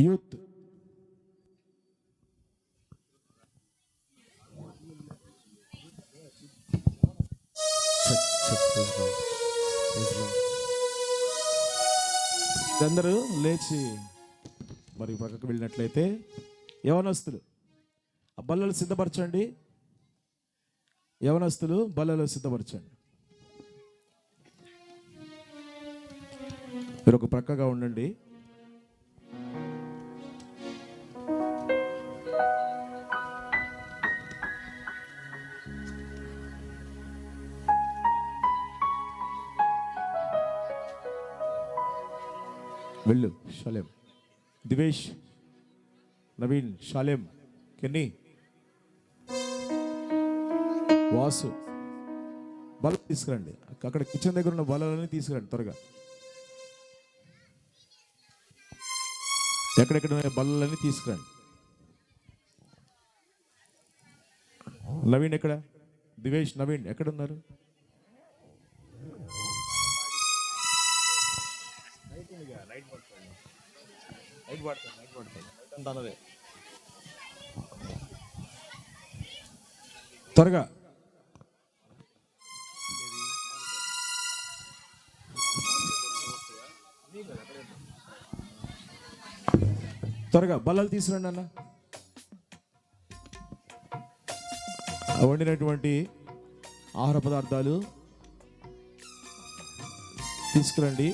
యూత్ అందరూ లేచి మరి పక్కకు వెళ్ళినట్లయితే యవనస్తులు ఆ బల్లలు సిద్ధపరచండి. యవనస్తులు బల్లలు సిద్ధపరచండి. మీరు ఒక ప్రక్కగా ఉండండి. వెళ్ళు. షాలేం, దివేష్, నవీన్, షాలేం, కెన్నీ, వాసు బల్ల తీసుకురండి. అక్కడ కిచెన్ దగ్గర ఉన్న బల్లలన్నీ తీసుకురండి త్వరగా. ఎక్కడెక్కడ ఉన్న బల్లలన్నీ తీసుకురండి. నవీన్ ఎక్కడ? దివేష్, నవీన్ ఎక్కడున్నారు? త్వరగా త్వరగా బల్లలు తీసుకురండి అన్న. వండినటువంటి ఆహార పదార్థాలు తీసుకురండి.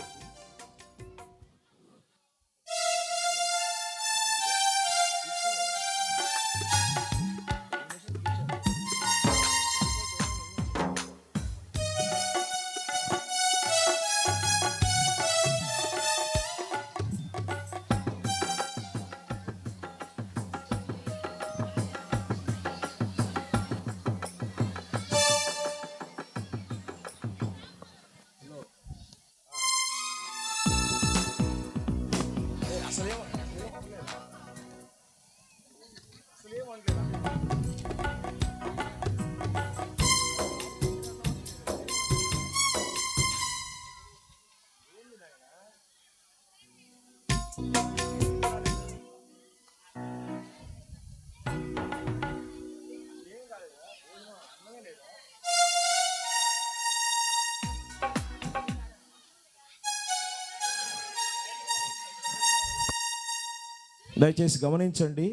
దయచేసి గమనించండి.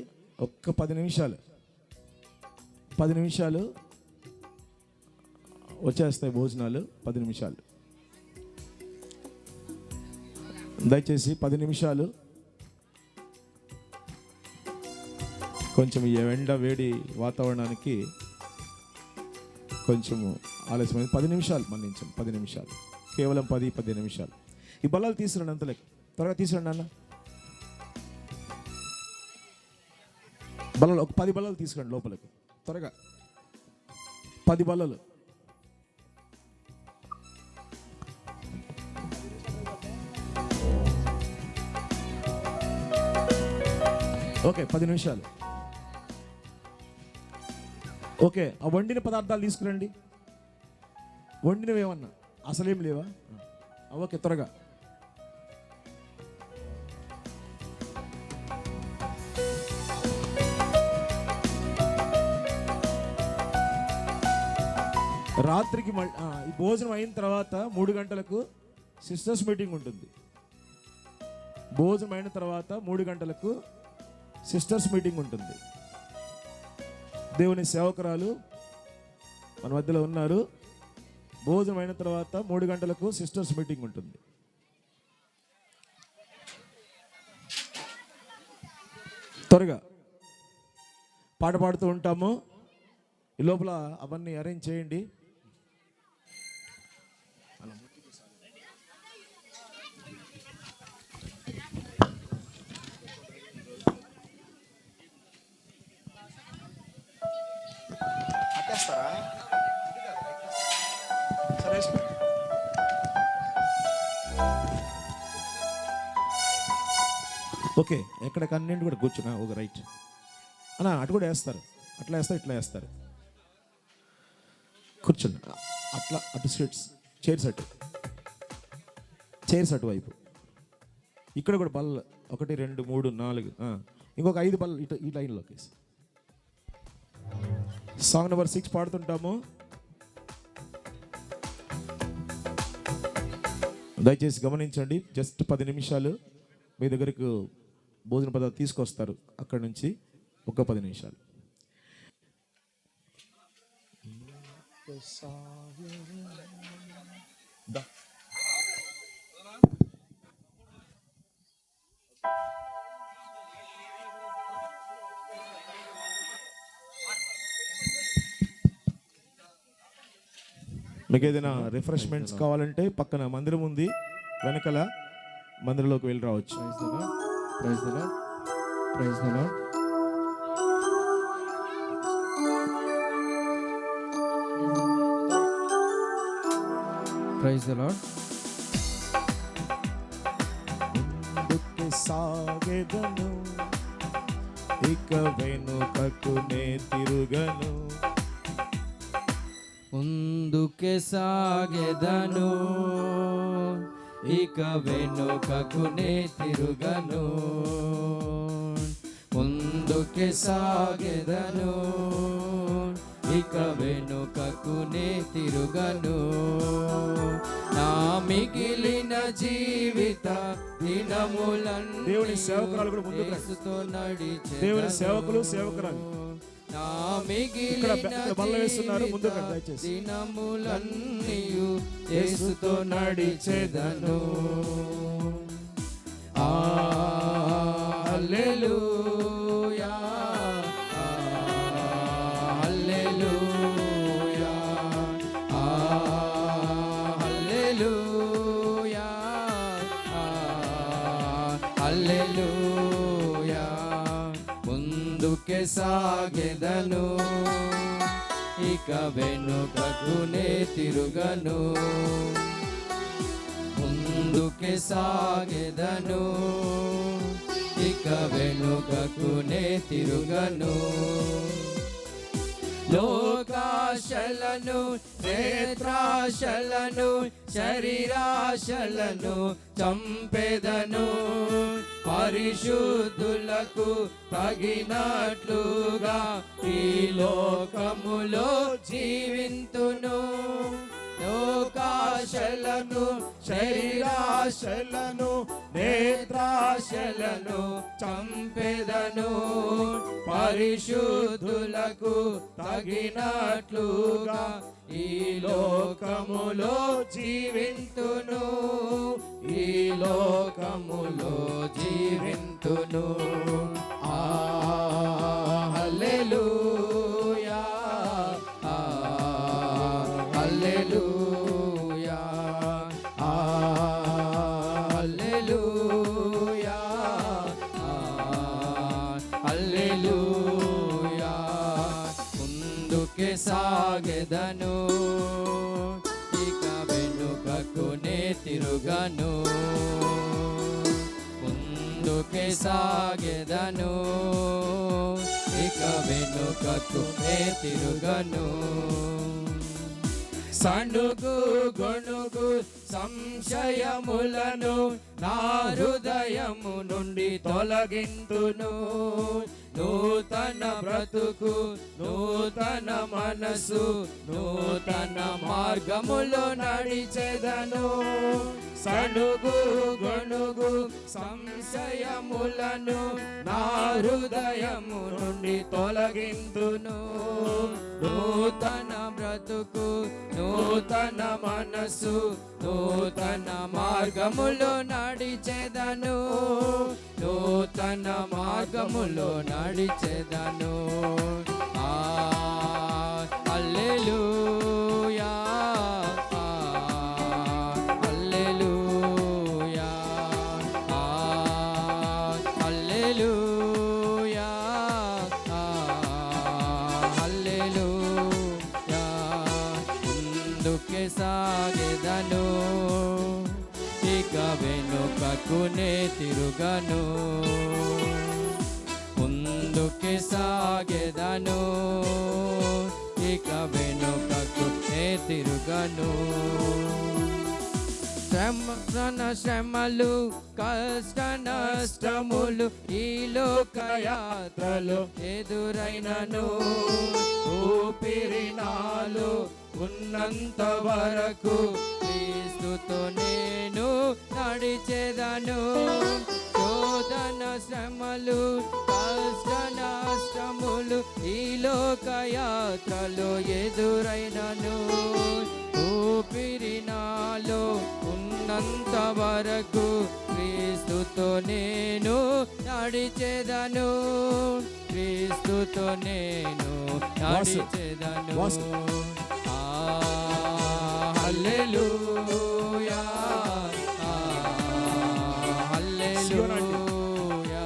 ఒక్క 10 నిమిషాలు వచ్చేస్తాయి భోజనాలు. 10 నిమిషాలు దయచేసి 10 నిమిషాలు. కొంచెం ఈ ఎండ వేడి వాతావరణానికి కొంచెము ఆలస్యమైంది. 10 నిమిషాలు మన్నించండి. 10 నిమిషాలు, కేవలం 10 నిమిషాలు. ఈ బల్లాలు తీసుకురండి. అంతలే త్వరగా తీసుకురండి అన్న. బల్లలు ఒక 10 బల్లలు తీసుకురండి లోపలికి త్వరగా. 10 బల్లలు. ఓకే, 10 నిమిషాలు. ఓకే, ఆ వండిన పదార్థాలు తీసుకురండి. వండినవి ఏమన్నా అసలేం లేవా? ఓకే, త్వరగా. రాత్రికి ఈ భోజనం అయిన తర్వాత 3 గంటలకు సిస్టర్స్ మీటింగ్ ఉంటుంది. భోజనం అయిన తర్వాత 3 గంటలకు సిస్టర్స్ మీటింగ్ ఉంటుంది. దేవుని సేవకురాలు మన మధ్యలో ఉన్నారు. భోజనం అయిన తర్వాత 3 గంటలకు సిస్టర్స్ మీటింగ్ ఉంటుంది. త్వరగా పాట పాడుతూ ఉంటాము. ఈ లోపల అవన్నీ అరేంజ్ చేయండి. ఓకే, ఎక్కడ కన్వీనియంట్ కూడా కూర్చున్నా. ఓకే, రైట్ అన్న. అటు కూడా వేస్తారు. అట్లా వేస్తారు, ఇట్లా వేస్తారు. కూర్చోండి అట్లా. అటు సీట్స్, చైర్స్ అటువైపు. ఇక్కడ కూడా బల్ల 1 2 3 4, ఇంకొక 5 బల్ల ఇటు ఈ లైన్లోకి. Song number 6 పాడుతుంటాము. దయచేసి గమనించండి, జస్ట్ 10 నిమిషాలు మీ దగ్గరకు భోజన పదార్థాలు తీసుకొస్తారు. అక్కడి నుంచి ఒక 10 నిమిషాలు. మీకు ఏదైనా రిఫ్రెష్మెంట్స్ కావాలంటే పక్కన మందిరం ఉంది, వెనకల మందిరంలోకి వెళ్ళి రావచ్చు. Praise the Lord, praise the Lord. Praise the Lord. ముందుకు సాగెదను, ఇక వెనుకకు నే తిరుగను. ముందుకే సాగెదను, ఇక వెనుకకు నే తిరుగను. ముందుకే సాగెదను, ఇక వెనుకకు నే తిరుగను. నా మిగిలిన జీవిత దినములన్నీ దేవుని సేవకురాలు కూడా ముందుకు రండి. యేసుతో నడిచెదను. దేవుని సేవకులు, సేవకురాలు నా మిగిలిన బల్ల వేస్తున్నారు, ముందుకు రండి దయచేసి. దినములన్నీయు యేసుతో నడిచెదను. హల్లెలూయా, హల్లెలూయా, హల్లెలూయా, హల్లెలూయా. ముందుకే సాగెదను, ఇక వెనుకకు నే తిరుగను. ముందుకే సాగెదను, ఇక వెనుకకు నే తిరుగను. లోకాశలను, నేత్రాశలను, శరీరాశలను చంపెదను. పరిశుద్ధులకు తగినట్లుగా ఈ లోకములో జీవింతును. లోకాశలను, శరీరాశలను, నేత్రాశలను చంపెదను. పరిశుద్ధులకు తగినట్లుగా ఈ లోకములో జీవింతును. ఈ లోకములో జీవింతును. హల్లెలూయా, హల్లెలూయా, హల్లెలూయా, హల్లెలూయా. ముందుకే సాగెదను, ఇక వెనుకకు నే తిరుగను. ముందుకే సాగెదను, ఇక వెనుకకు నే తిరుగను. సణుగు గొణుగు సంశయములను నా హృదయము నుండి తొలగింతును. నూతన బ్రతుకు, నూతన మనసు, నూతన మార్గములో నడిచెదను. సణుగు గొణుగు సంశయములను నా హృదయము నుండి తొలగింతును. నూతన బ్రతుకు, నూతన మనసు, నూతన మార్గములో నడిచెదను. నూతన మార్గములో నడిచెదను. హల్లెలూయా, హల్లెలూయా, హల్లెలూయా, హల్లెలూయా. ముందుకే సాగెదను, ఇక వెనుకకు నే తిరుగను. ముందుకే సాగెదను, ఇక వెనుకకు నే తిరుగను. శ్రమలు, కష్ట నష్టములు ఈ లోకయాత్రలో ఎదురైనను. ఊపిరి నాలో ఉన్నంత వరకు క్రీస్తుతో నేను నడిచెదను. శోధన శ్రమలు కష్ట నష్టములు ఈ లోక యాత్రలో ఎదురైనను, ఊపిరి నాలో ఉన్నంత వరకు క్రీస్తుతో నేను నడిచెదను. క్రీస్తుతో నేను నడిచెదను. హల్లెలూయా, హల్లెలూయా,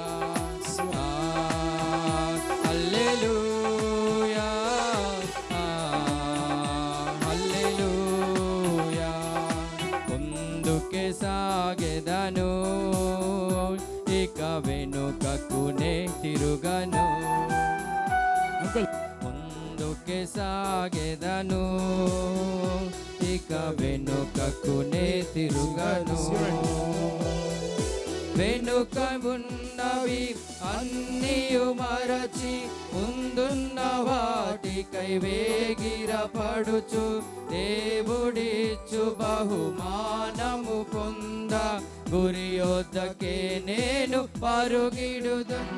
హల్లెలూయా, హల్లెలూయా. ముందుకే సాగెదను, ఇక వెనుకకునే తిరుగను. ముందుకే సాగెదను, ఇక వెనుకకునే తిరుగను. వెనుక ఉన్నవి అన్నీయు మరచి ముందున్న వాటికై వేగిరపడుచు దేవుడిచ్చు బహుమానము పొంద గురి యొద్దకే నేను పరుగిడుదున్.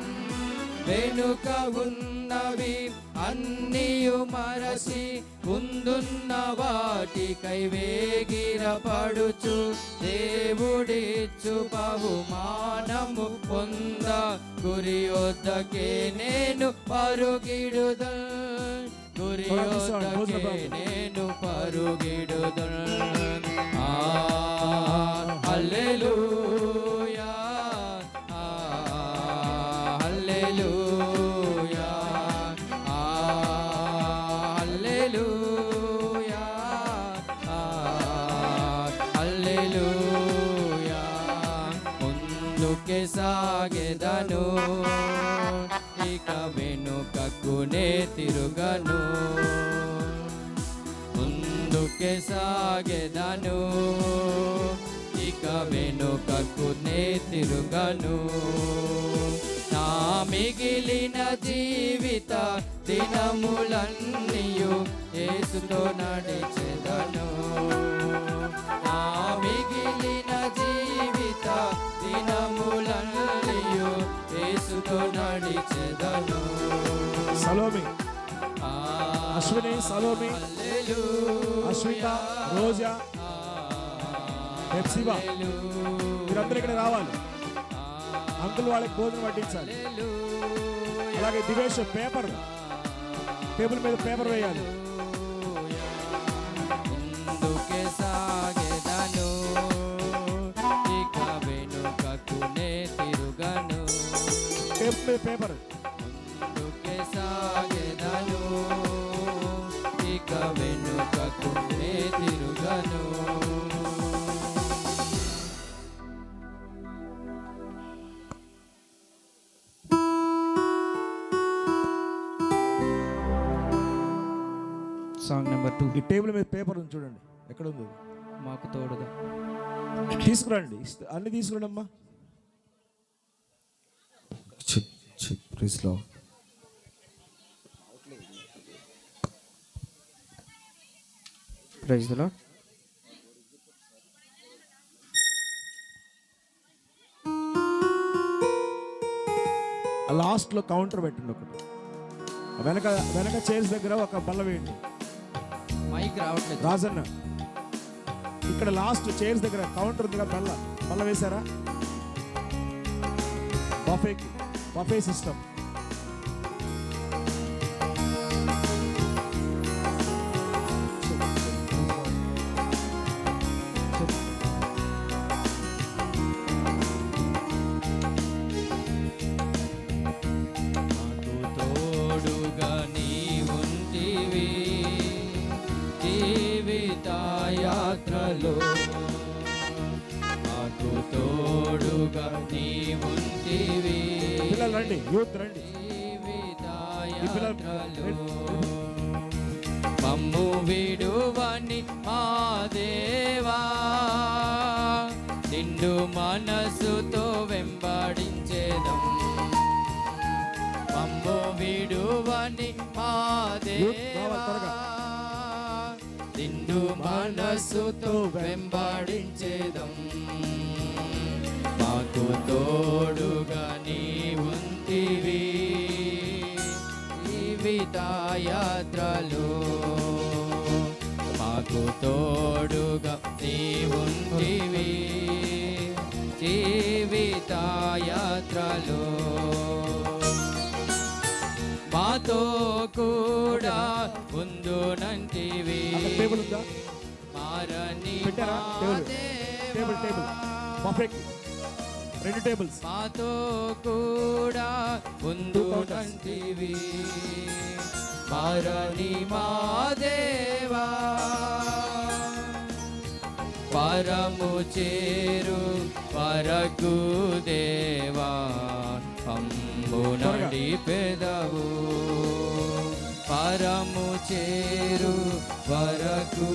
వెనుక ఉన్నవి అన్నీయు మరచి ముందున్న వాటికై వేగిరపడుచు దేవుడిచ్చు బహుమానము పొంద గురి యొద్దకే నేను పరుగిడుదున్. గురి యొద్దకే నేను పరుగిడుదున్. హల్లెలూయా, హల్లెలూయా, హల్లెలూయా, హల్లెలూయా. ముందుకే సాగెదను, ఇక వెనుకకునే తిరుగను. ముందుకే సాగెదను, ఇక వెనుకకునే తిరుగను. నా మిగిలిన జీవిత దినములన్నీయు యేసుతో నడిచెదను. నా మిగిలిన జీవిత దినములన్నీయు యేసుతో నడిచెదను. సలోమి, అశ్విని, సలోమి, అశ్విత, రోజా, హెప్సిబా, మీరందరూ ఇక్కడ రావాలి. అంకుల్ వాళ్ళకి భోజనం వడ్డించాలి. అలాగే దివేష్ పేపర్ టేబుల్ మీద పేపర్ వేయాలి. ముందుకే సాగెదను, ఇక వెనుకకునే తిరుగను. టేబుల్ మీద పేపర్. ముందుకే సాగెదను, ఇక వెనుకకునే తిరుగను. Song number 2. ఈ టేబుల్ మీద పేపర్ ఉంది చూడండి, ఎక్కడ ఉంది? మాకు తోడుగా. తీసుకురండి, అన్ని తీసుకురండి అమ్మా. Praise Lord. Praise the Lord. లాస్ట్లో కౌంటర్ పెట్టండి ఒకటి. వెనక వెనక చైర్స్ దగ్గర ఒక బల్ల వేయండి. మైక్ రావట్లేదు రాజన్న, ఇక్కడ లాస్ట్ చైర్స్ దగ్గర కౌంటర్ ఉంది కదా, బల్ల వేశారా? Buffet system. యాత్రలో మాకు తోడుగా నీ ఉంటివి. పిల్లలు రండి, యూత్ రండి. మమ్ము విడువని మా దేవా, నిండు మనసుతో వెంబడించేదం. మమ్ము విడువని మా దేవా, నిండు మనసుతో వెంబడించేదం. మాకు తోడుగా నీ ఉంటివి జీవిత యాత్రలో. మాకు తోడుగా నీ ఉంటివి జీవిత యాత్రలో. మాతో కూడా ముందునంటివి మారని మాతో కూడా ముందునంటివి మారని మా దేవా. పరము చేరు వరకు దేవా పంబు నడిపెదవు. పరము చేరు వరకు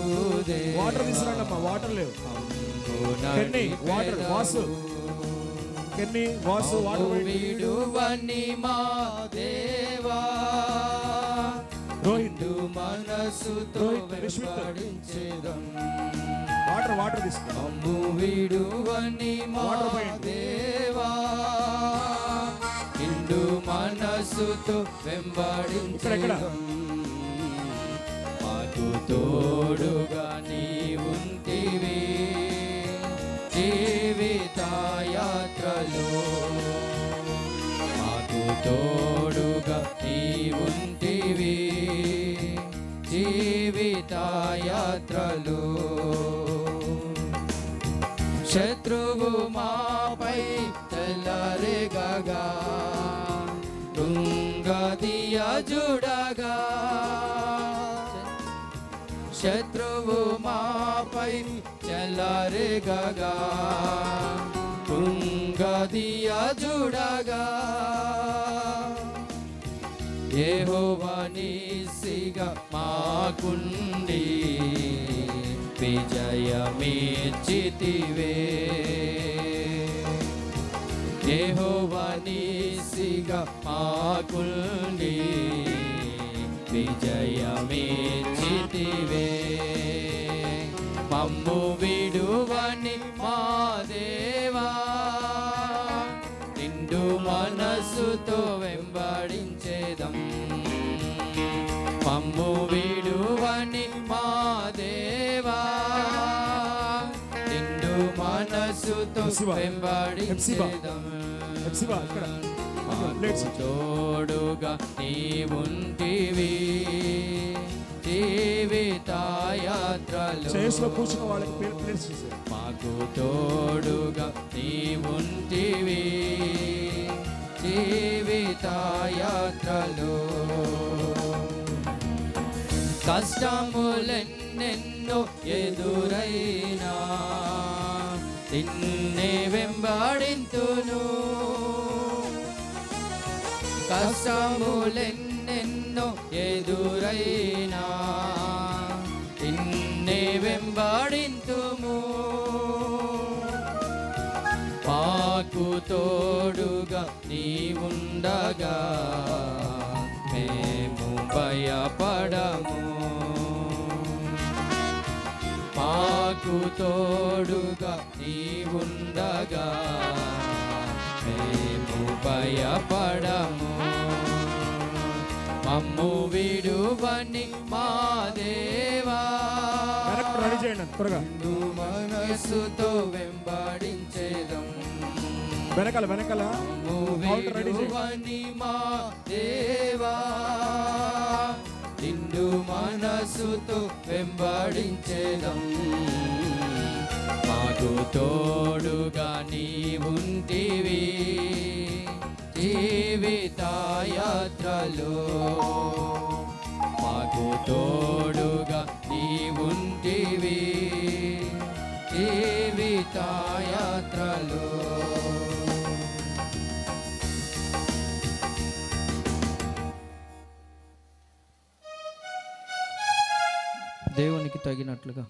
దేవా వాటర్ లేవు. విడువని మా దేవా రోహిండు మనసుతో వెంబడించేదం. వాటర్ తీసుకున్నాం. విడువని మా దేవా నిండు మనసుతో వెంబడించేదం. మాకు తోడుగా నీ ఉంటివి జీవిత యాత్రలో. మాకు తోడుగా నీ ఉంటివి జీవిత యాత్రలో. శత్రువు మాపై చెలరేగగా తుంగదియ జుడగా. శత్రువు మాపై చెలరేగగా తుంగదియ జుడగా. యెహోవా నీసిగా మాకుండి విజయమిచ్చితివే. యెహోవా నీసిగా మాకుండి విజయమిచ్చితివే. మమ్ము విడువని మా దేవా నిండు మనసుతో వెంబడించేదం. మమ్ము విడువని మా దేవా నిండు మనసుతో వెంబడించేదం. మాకు తోడుగా నీ ఉంటివి జీవిత యాత్రలో. మాకు తోడుగా నీ ఉంటివి జీవిత యాత్రలో. కష్టములెన్నెన్నో ఎదురైనా నిన్నే వెంబడింతును. కష్టములెన్నెన్నో ఎదురైనా నిన్నే వెంబడింతుము. మాకు తోడుగా నీ ఉండగా మేము భయపడము. మాకు తోడుగా నీ ఉండగా మేము భయపడము. మమ్ము విడువని మా దేవా మనసుతో వెంబడించేదం. మమ్ము విడువని మా దేవా నిండు మనసుతో వెంబడించేదం. మాకు తోడుగా నీ ఉంటివి జీవిత యాత్రలో. మాకు తోడుగా నీ ఉంటివి జీవిత యాత్రలో. దేవునికి తగినట్లుగా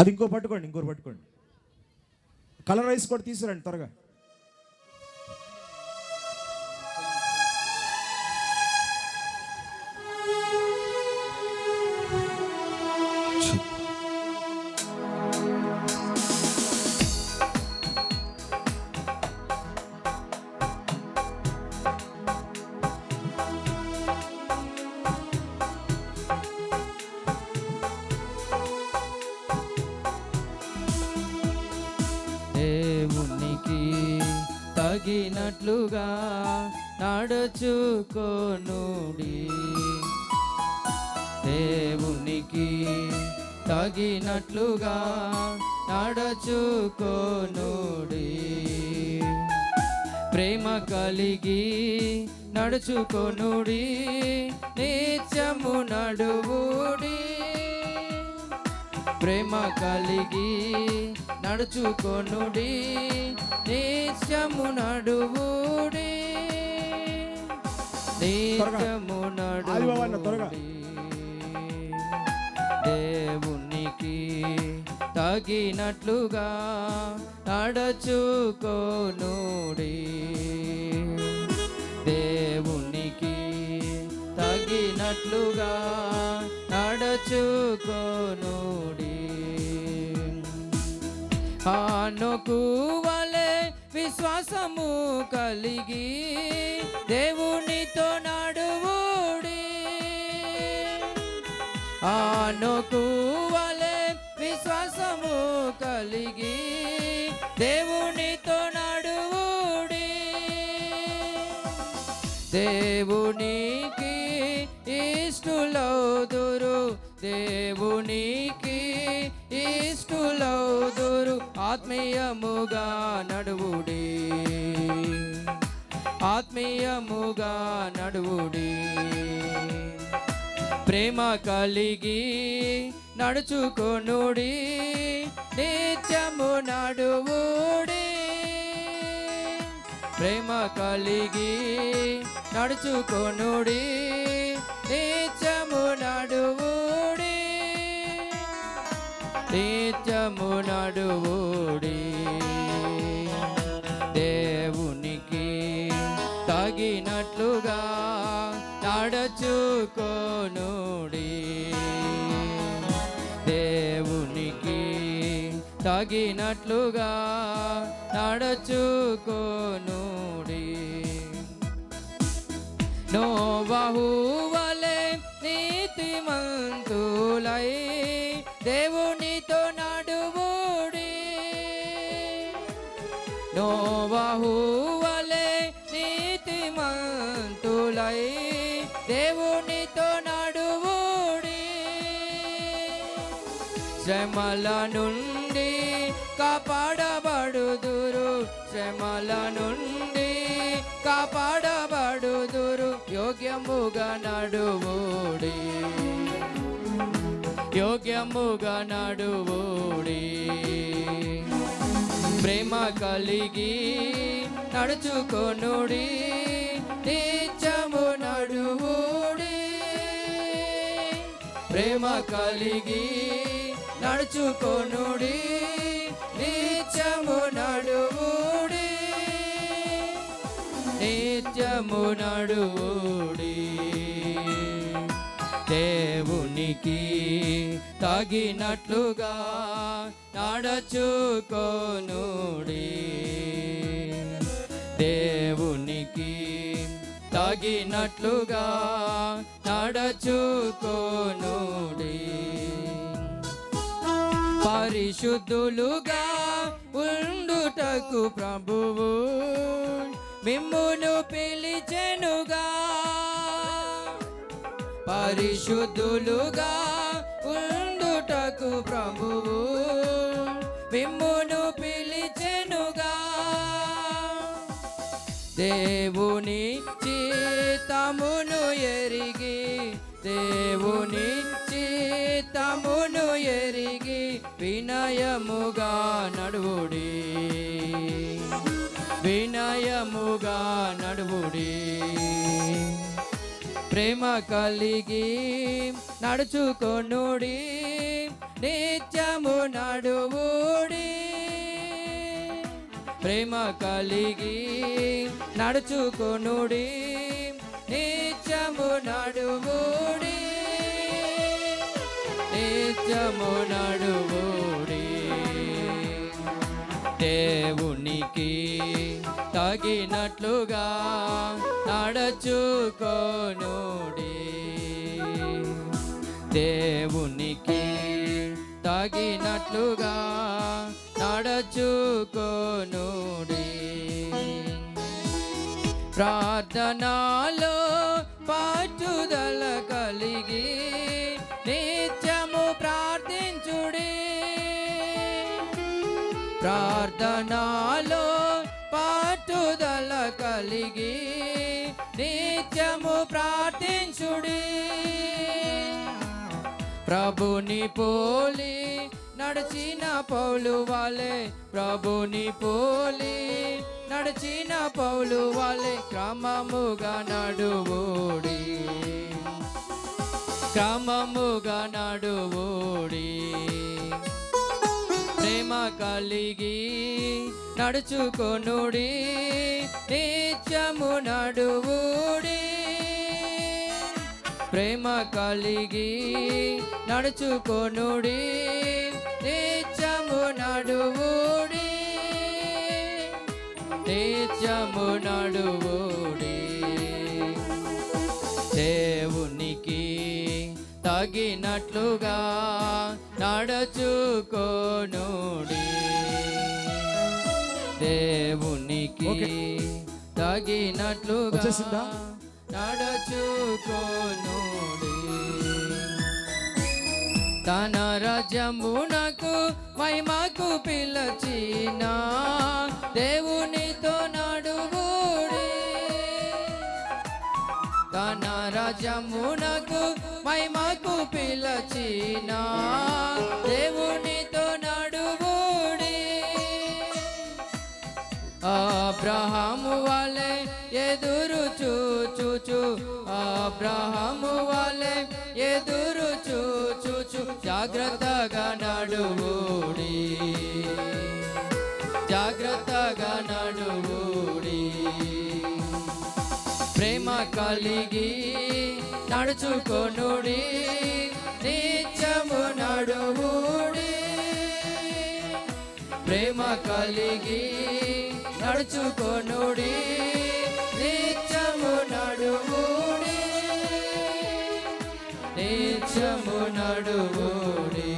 అది ఇంకోటి పట్టుకోండి. కలర్ రైస్ కూడా తీసుకురండి త్వరగా. దేవునికి తగినట్లుగా నడుచుకొనుడి. దేవునికి తగినట్లుగా నడుచుకొనుడి. ప్రేమ కలిగి నడుచుకొనుడి, నిత్యము నడువుడి. ప్రేమ కలిగి నడుచుకొనుడి, నిత్యము నడువుడి. నిత్యము నడువుడి. దేవునికి తగినట్లుగా నడుచుకొనుడి. దేవునికి తగినట్లుగా నడుచుకొనుడి. హనోకు వలె విశ్వాసము కలిగి దేవునితో నడువుడి. హనోకు వలె విశ్వాసము కలిగి దేవునితో నడువుడి. దేవునికి ఇష్టులౌదురు, దేవునికి ఇష్టులౌదురు. ఆత్మీయముగా నడువుడి, ఆత్మీయముగా నడువుడి. ప్రేమ కలిగి నడుచుకొనుడి, నిత్యము నడువుడి. ప్రేమ కలిగి నడుచుకొనుడి, నిత్యము నడువుడి. నిత్యము నడువుడి. దేవునికి తగినట్లుగా నడుచుకొనుడి. దేవునికి తగినట్లుగా నడుచుకొనుడి. నోవహు వలె నీతిమంతులై దేవునితో నడువుడి. నోవహు వలె నీతిమంతులై దేవునితో నడువుడి. శ్రమల నుండి కాపాడబడుదురు, శ్రమల నుండి కాపాడబడుదురు. యోగ్యముగా నడువుడి, యోగ్యముగా నడువుడి. ప్రేమ కలిగి నడుచుకొనుడి, నిత్యము నడువుడి. ప్రేమ కలిగి నడుచుకొనుడి, నిత్యము నడువుడి. నిత్యము నడువుడి. దేవునికి తగినట్లుగా నడుచుకొనుడి. దేవునికి తగినట్లుగా నడుచుకొనుడి. పరిశుద్ధులుగా ఉండుటకు ప్రభువు మిమ్మును పిలిచెనుగా. పరిశుద్ధులుగా ఉండుటకు ప్రభువు మిమ్మును పిలిచెనుగా. దేవుని చిత్తమును ఎరిగి, దేవుని చిత్తమును ఎరిగి వినయముగా నడువుడి, వినయముగా నడువుడి. ప్రేమ కలిగి నడుచుకొనుడి, నిత్యము నడువుడి. ప్రేమ కలిగి నడుచుకొనుడి, నిత్యము నడువుడి, నిత్యము నడువుడి. దేవునికి తగినట్లుగా నడుచుకొనుడి, దేవునికి తగినట్లుగా నడుచుకొనుడి. ప్రార్థనలో పట్టుదల కలిగి నిత్యము ప్రార్థించుడి, ప్రార్థనలో పట్టుదల కలిగి నిత్యము ప్రార్థించుడి. ప్రభుని పోలి నడిచిన పౌలు వాలే, ప్రభుని పోలి నడిచిన పౌలు వాలే క్రమముగా నడువుడి, క్రమముగా నడువుడి. ప్రేమ కలిగి నడుచుకొనుడి, నిత్యము నడువుడి. ప్రేమ కలిగి నడుచుకొనుడి, నిత్యము నడువుడి, నిత్యము నడువుడి. దేవునికి తగినట్లుగా నడుచుకొనుడి, దేవునికి తగినట్లుగా నడుచుకొనుడి. తన రాజ్యమునకు మహిమకు పిలచిన దేవునితో నడువుడి, తన రాజ్యమునకు మహిమకు పిలచిన దేవునితో నడువుడి. అబ్రహాము వలె ఎదురు చూచు, అబ్రహాము వలె ఎదురు చూచు జాగ్రత్తగా నడువుడి, జాగ్రత్తగా నడువుడి. ప్రేమ కలిగి నడుచుకొనుడి, నిత్యము నడువుడి. ప్రేమ కలిగి నడుచుకొనుడి, నిత్యము నడువుడి, నిత్యము నడువుడి.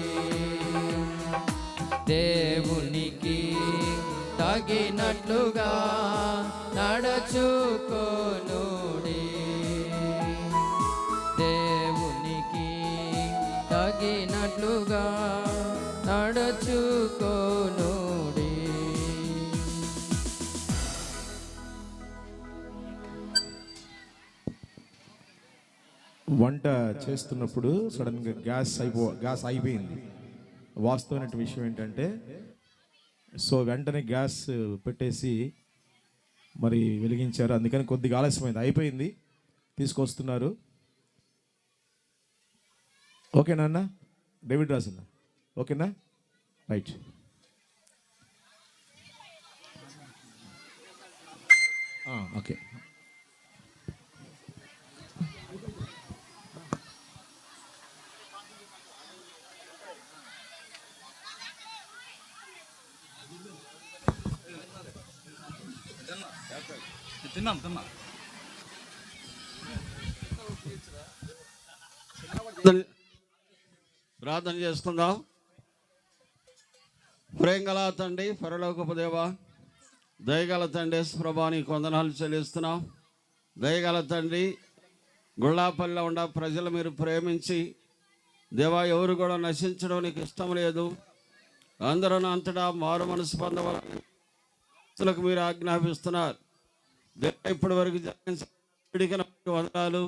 దేవునికి తగినట్లుగా నడుచుకొనుడి, దేవునికి తగినట్లుగా నడుచుకొనుడి. వంట చేస్తున్నప్పుడు సడన్గా గ్యాస్ అయిపోయింది. వాస్తవమైన విషయం ఏంటంటే, సో వెంటనే గ్యాస్ పెట్టేసి మరి వెలిగించారు. అందుకని కొద్దిగా ఆలస్యమైంది, అయిపోయింది, తీసుకొస్తున్నారు. ఓకేనా అన్న? డేవిడ్ రాజు అన్న, ఓకేనా? రైట్. ఓకే. ప్రార్థన చేసుకుందాం. ప్రేమగల తండ్రి, పరలోకపు దేవా, దయగల తండ్రి ప్రభా, నీకు వందనాలు చెల్లిస్తున్నాం. దయగల తండ్రి, గుళ్ళాపల్లిలో ఉన్న ప్రజలు మీరు ప్రేమించి దేవా, ఎవరు కూడా నశించడం నీకు ఇష్టం లేదు, అందరూ అంతటా మారు మనసు పొందవాలని మీరు ఆజ్ఞాపిస్తున్నారు. ఇప్పటి వరకు జరిగిన వందనాలు,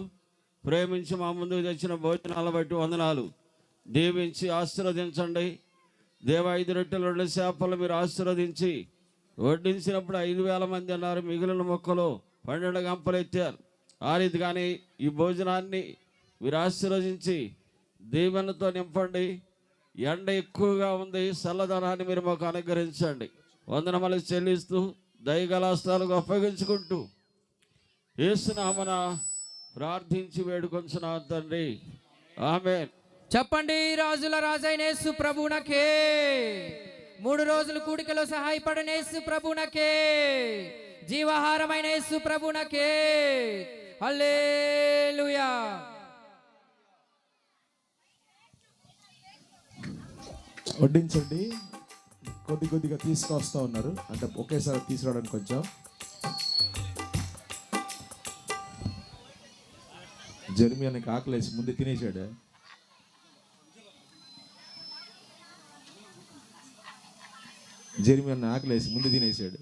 ప్రేమించి మా ముందుకు తెచ్చిన భోజనాలను బట్టి వందనాలు. దీవించి ఆశీర్వదించండి దేవా. 5 రొట్టెలు 2 చేపలు మీరు ఆశీర్వదించి వడ్డించినప్పుడు 5,000 మంది అన్నారు. మిగిలిన మొక్కలు 12 గంపలు ఎత్తారు. ఆ రీతిగానే ఈ భోజనాన్ని మీరు ఆశీర్వదించి దీవెనతో నింపండి. ఎండ ఎక్కువగా ఉంది, చల్లదనాన్ని మీరు మాకు అనుగ్రహించండి. వందనములు చెల్లిస్తూ దయగలాస్తాలకు అప్పగించుకుంటూ యేసునామన ప్రార్థించి వేడుకొంచున్నాం తండ్రి, ఆమేన్. చెప్పండి, రాజుల రాజైన యేసు ప్రభునకే, 3 రోజులు కూడికలో సహాయపడిన యేసు ప్రభునకే, జీవాహారమైన యేసు ప్రభునకే. హల్లెలూయా. వడ్డించండి. కొద్దిగా తీసుకొస్తా ఉన్నారు, అంటే ఒకేసారి తీసుకురావడానికి కొంచెం. జెర్మియానికి ఆకలేసి ముందు తినేసాడు. జెర్మియాని ఆకలేసి ముందు తినేసాడు.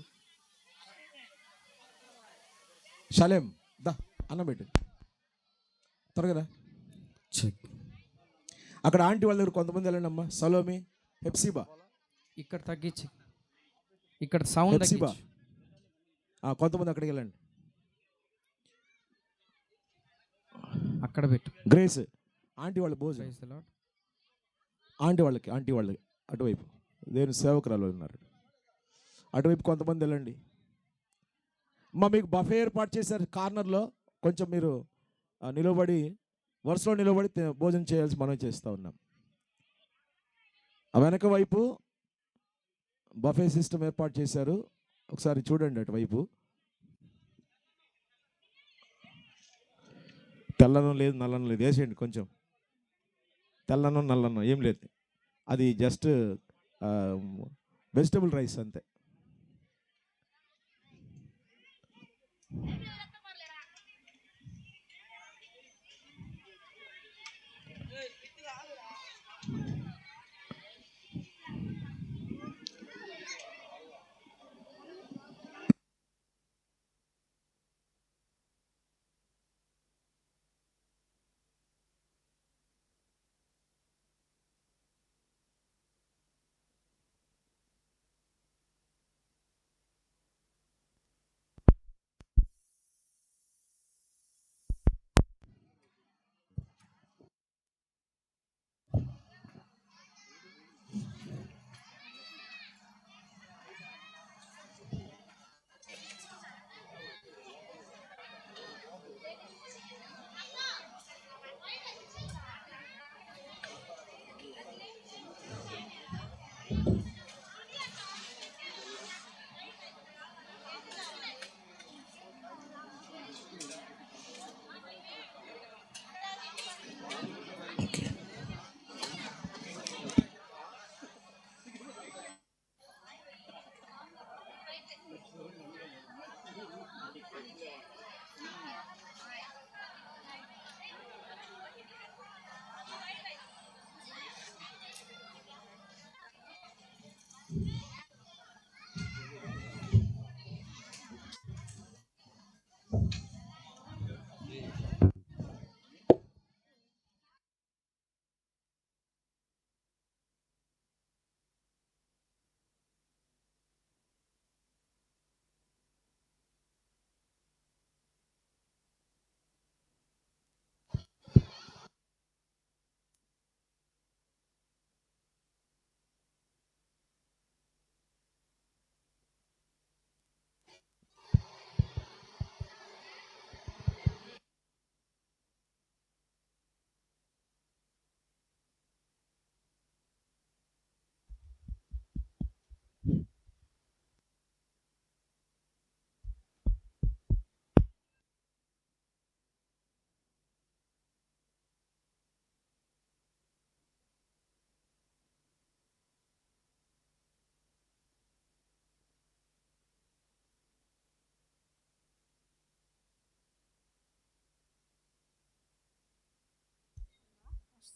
షలేం దా అన్నం పెట్టు త్వరగా. అక్కడ ఆంటీ వాళ్ళ దగ్గర కొంతమంది వెళ్ళండి అమ్మా. సలోమి, హెప్సిబా, ఇక్కడ తగ్గించి, ఇక్కడ సౌండ్ హెప్సిబా, తగ్గించి, కొంతమంది అక్కడికి వెళ్ళండి. అక్కడ పెట్టు. గ్రేస్ ఆంటీ వాళ్ళ భోజనం, Praise the Lord. ఆంటీ వాళ్ళకి అటువైపు దేవుని సేవకురాలు ఉన్నారు, అటువైపు కొంతమంది వెళ్ళండి. మీకు బఫే ఏర్పాటు చేశారు కార్నర్లో, కొంచెం మీరు నిలబడి వరుసలో నిలబడి భోజనం చేయాల్సి మనం చేస్తూ ఉన్నాం. ఆ వెనక వైపు బఫే సిస్టమ్ ఏర్పాటు చేశారు, ఒకసారి చూడండి అటువైపు. తెల్లనం లేదు, నల్లనం లేదు, వేసేయండి కొంచెం. తెల్లనం నల్లనం ఏం లేదు, అది జస్ట్ వెజిటబుల్ రైస్ అంతే.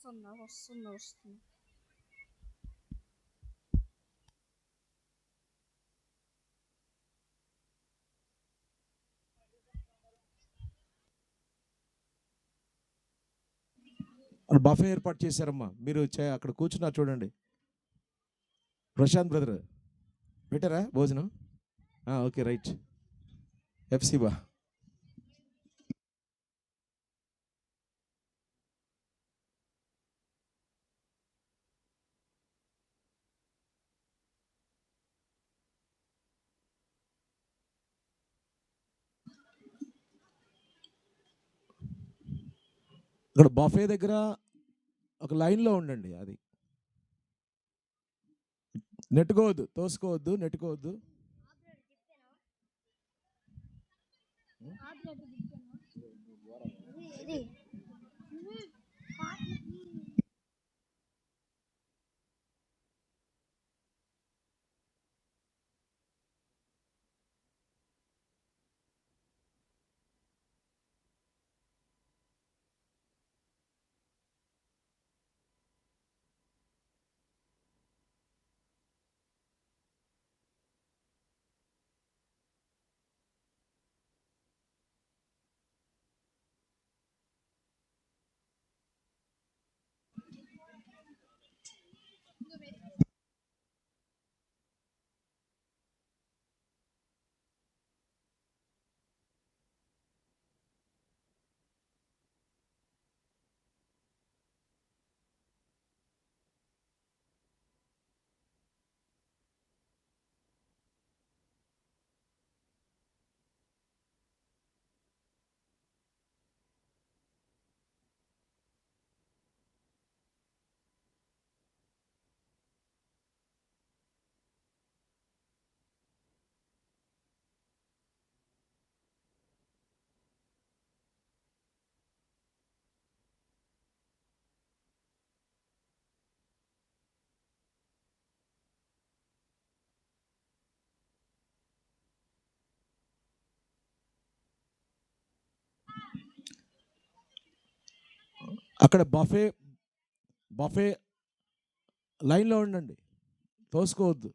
వస్తున్నా. బఫే ఏర్పాటు చేశారమ్మా, మీరు అక్కడ కూర్చున్నారు చూడండి. ప్రశాంత్ బ్రదర్ పెట్టారా భోజనం? Okay right. ఎఫ్సిబా అక్కడ బఫే దగ్గర ఒక లైన్లో ఉండండి. అది నెట్టుకోవద్దు, తోసుకోవద్దు, నెట్టుకోవద్దు. అక్కడ బఫే లైన్లో ఉండండి, తోసుకోవద్దు.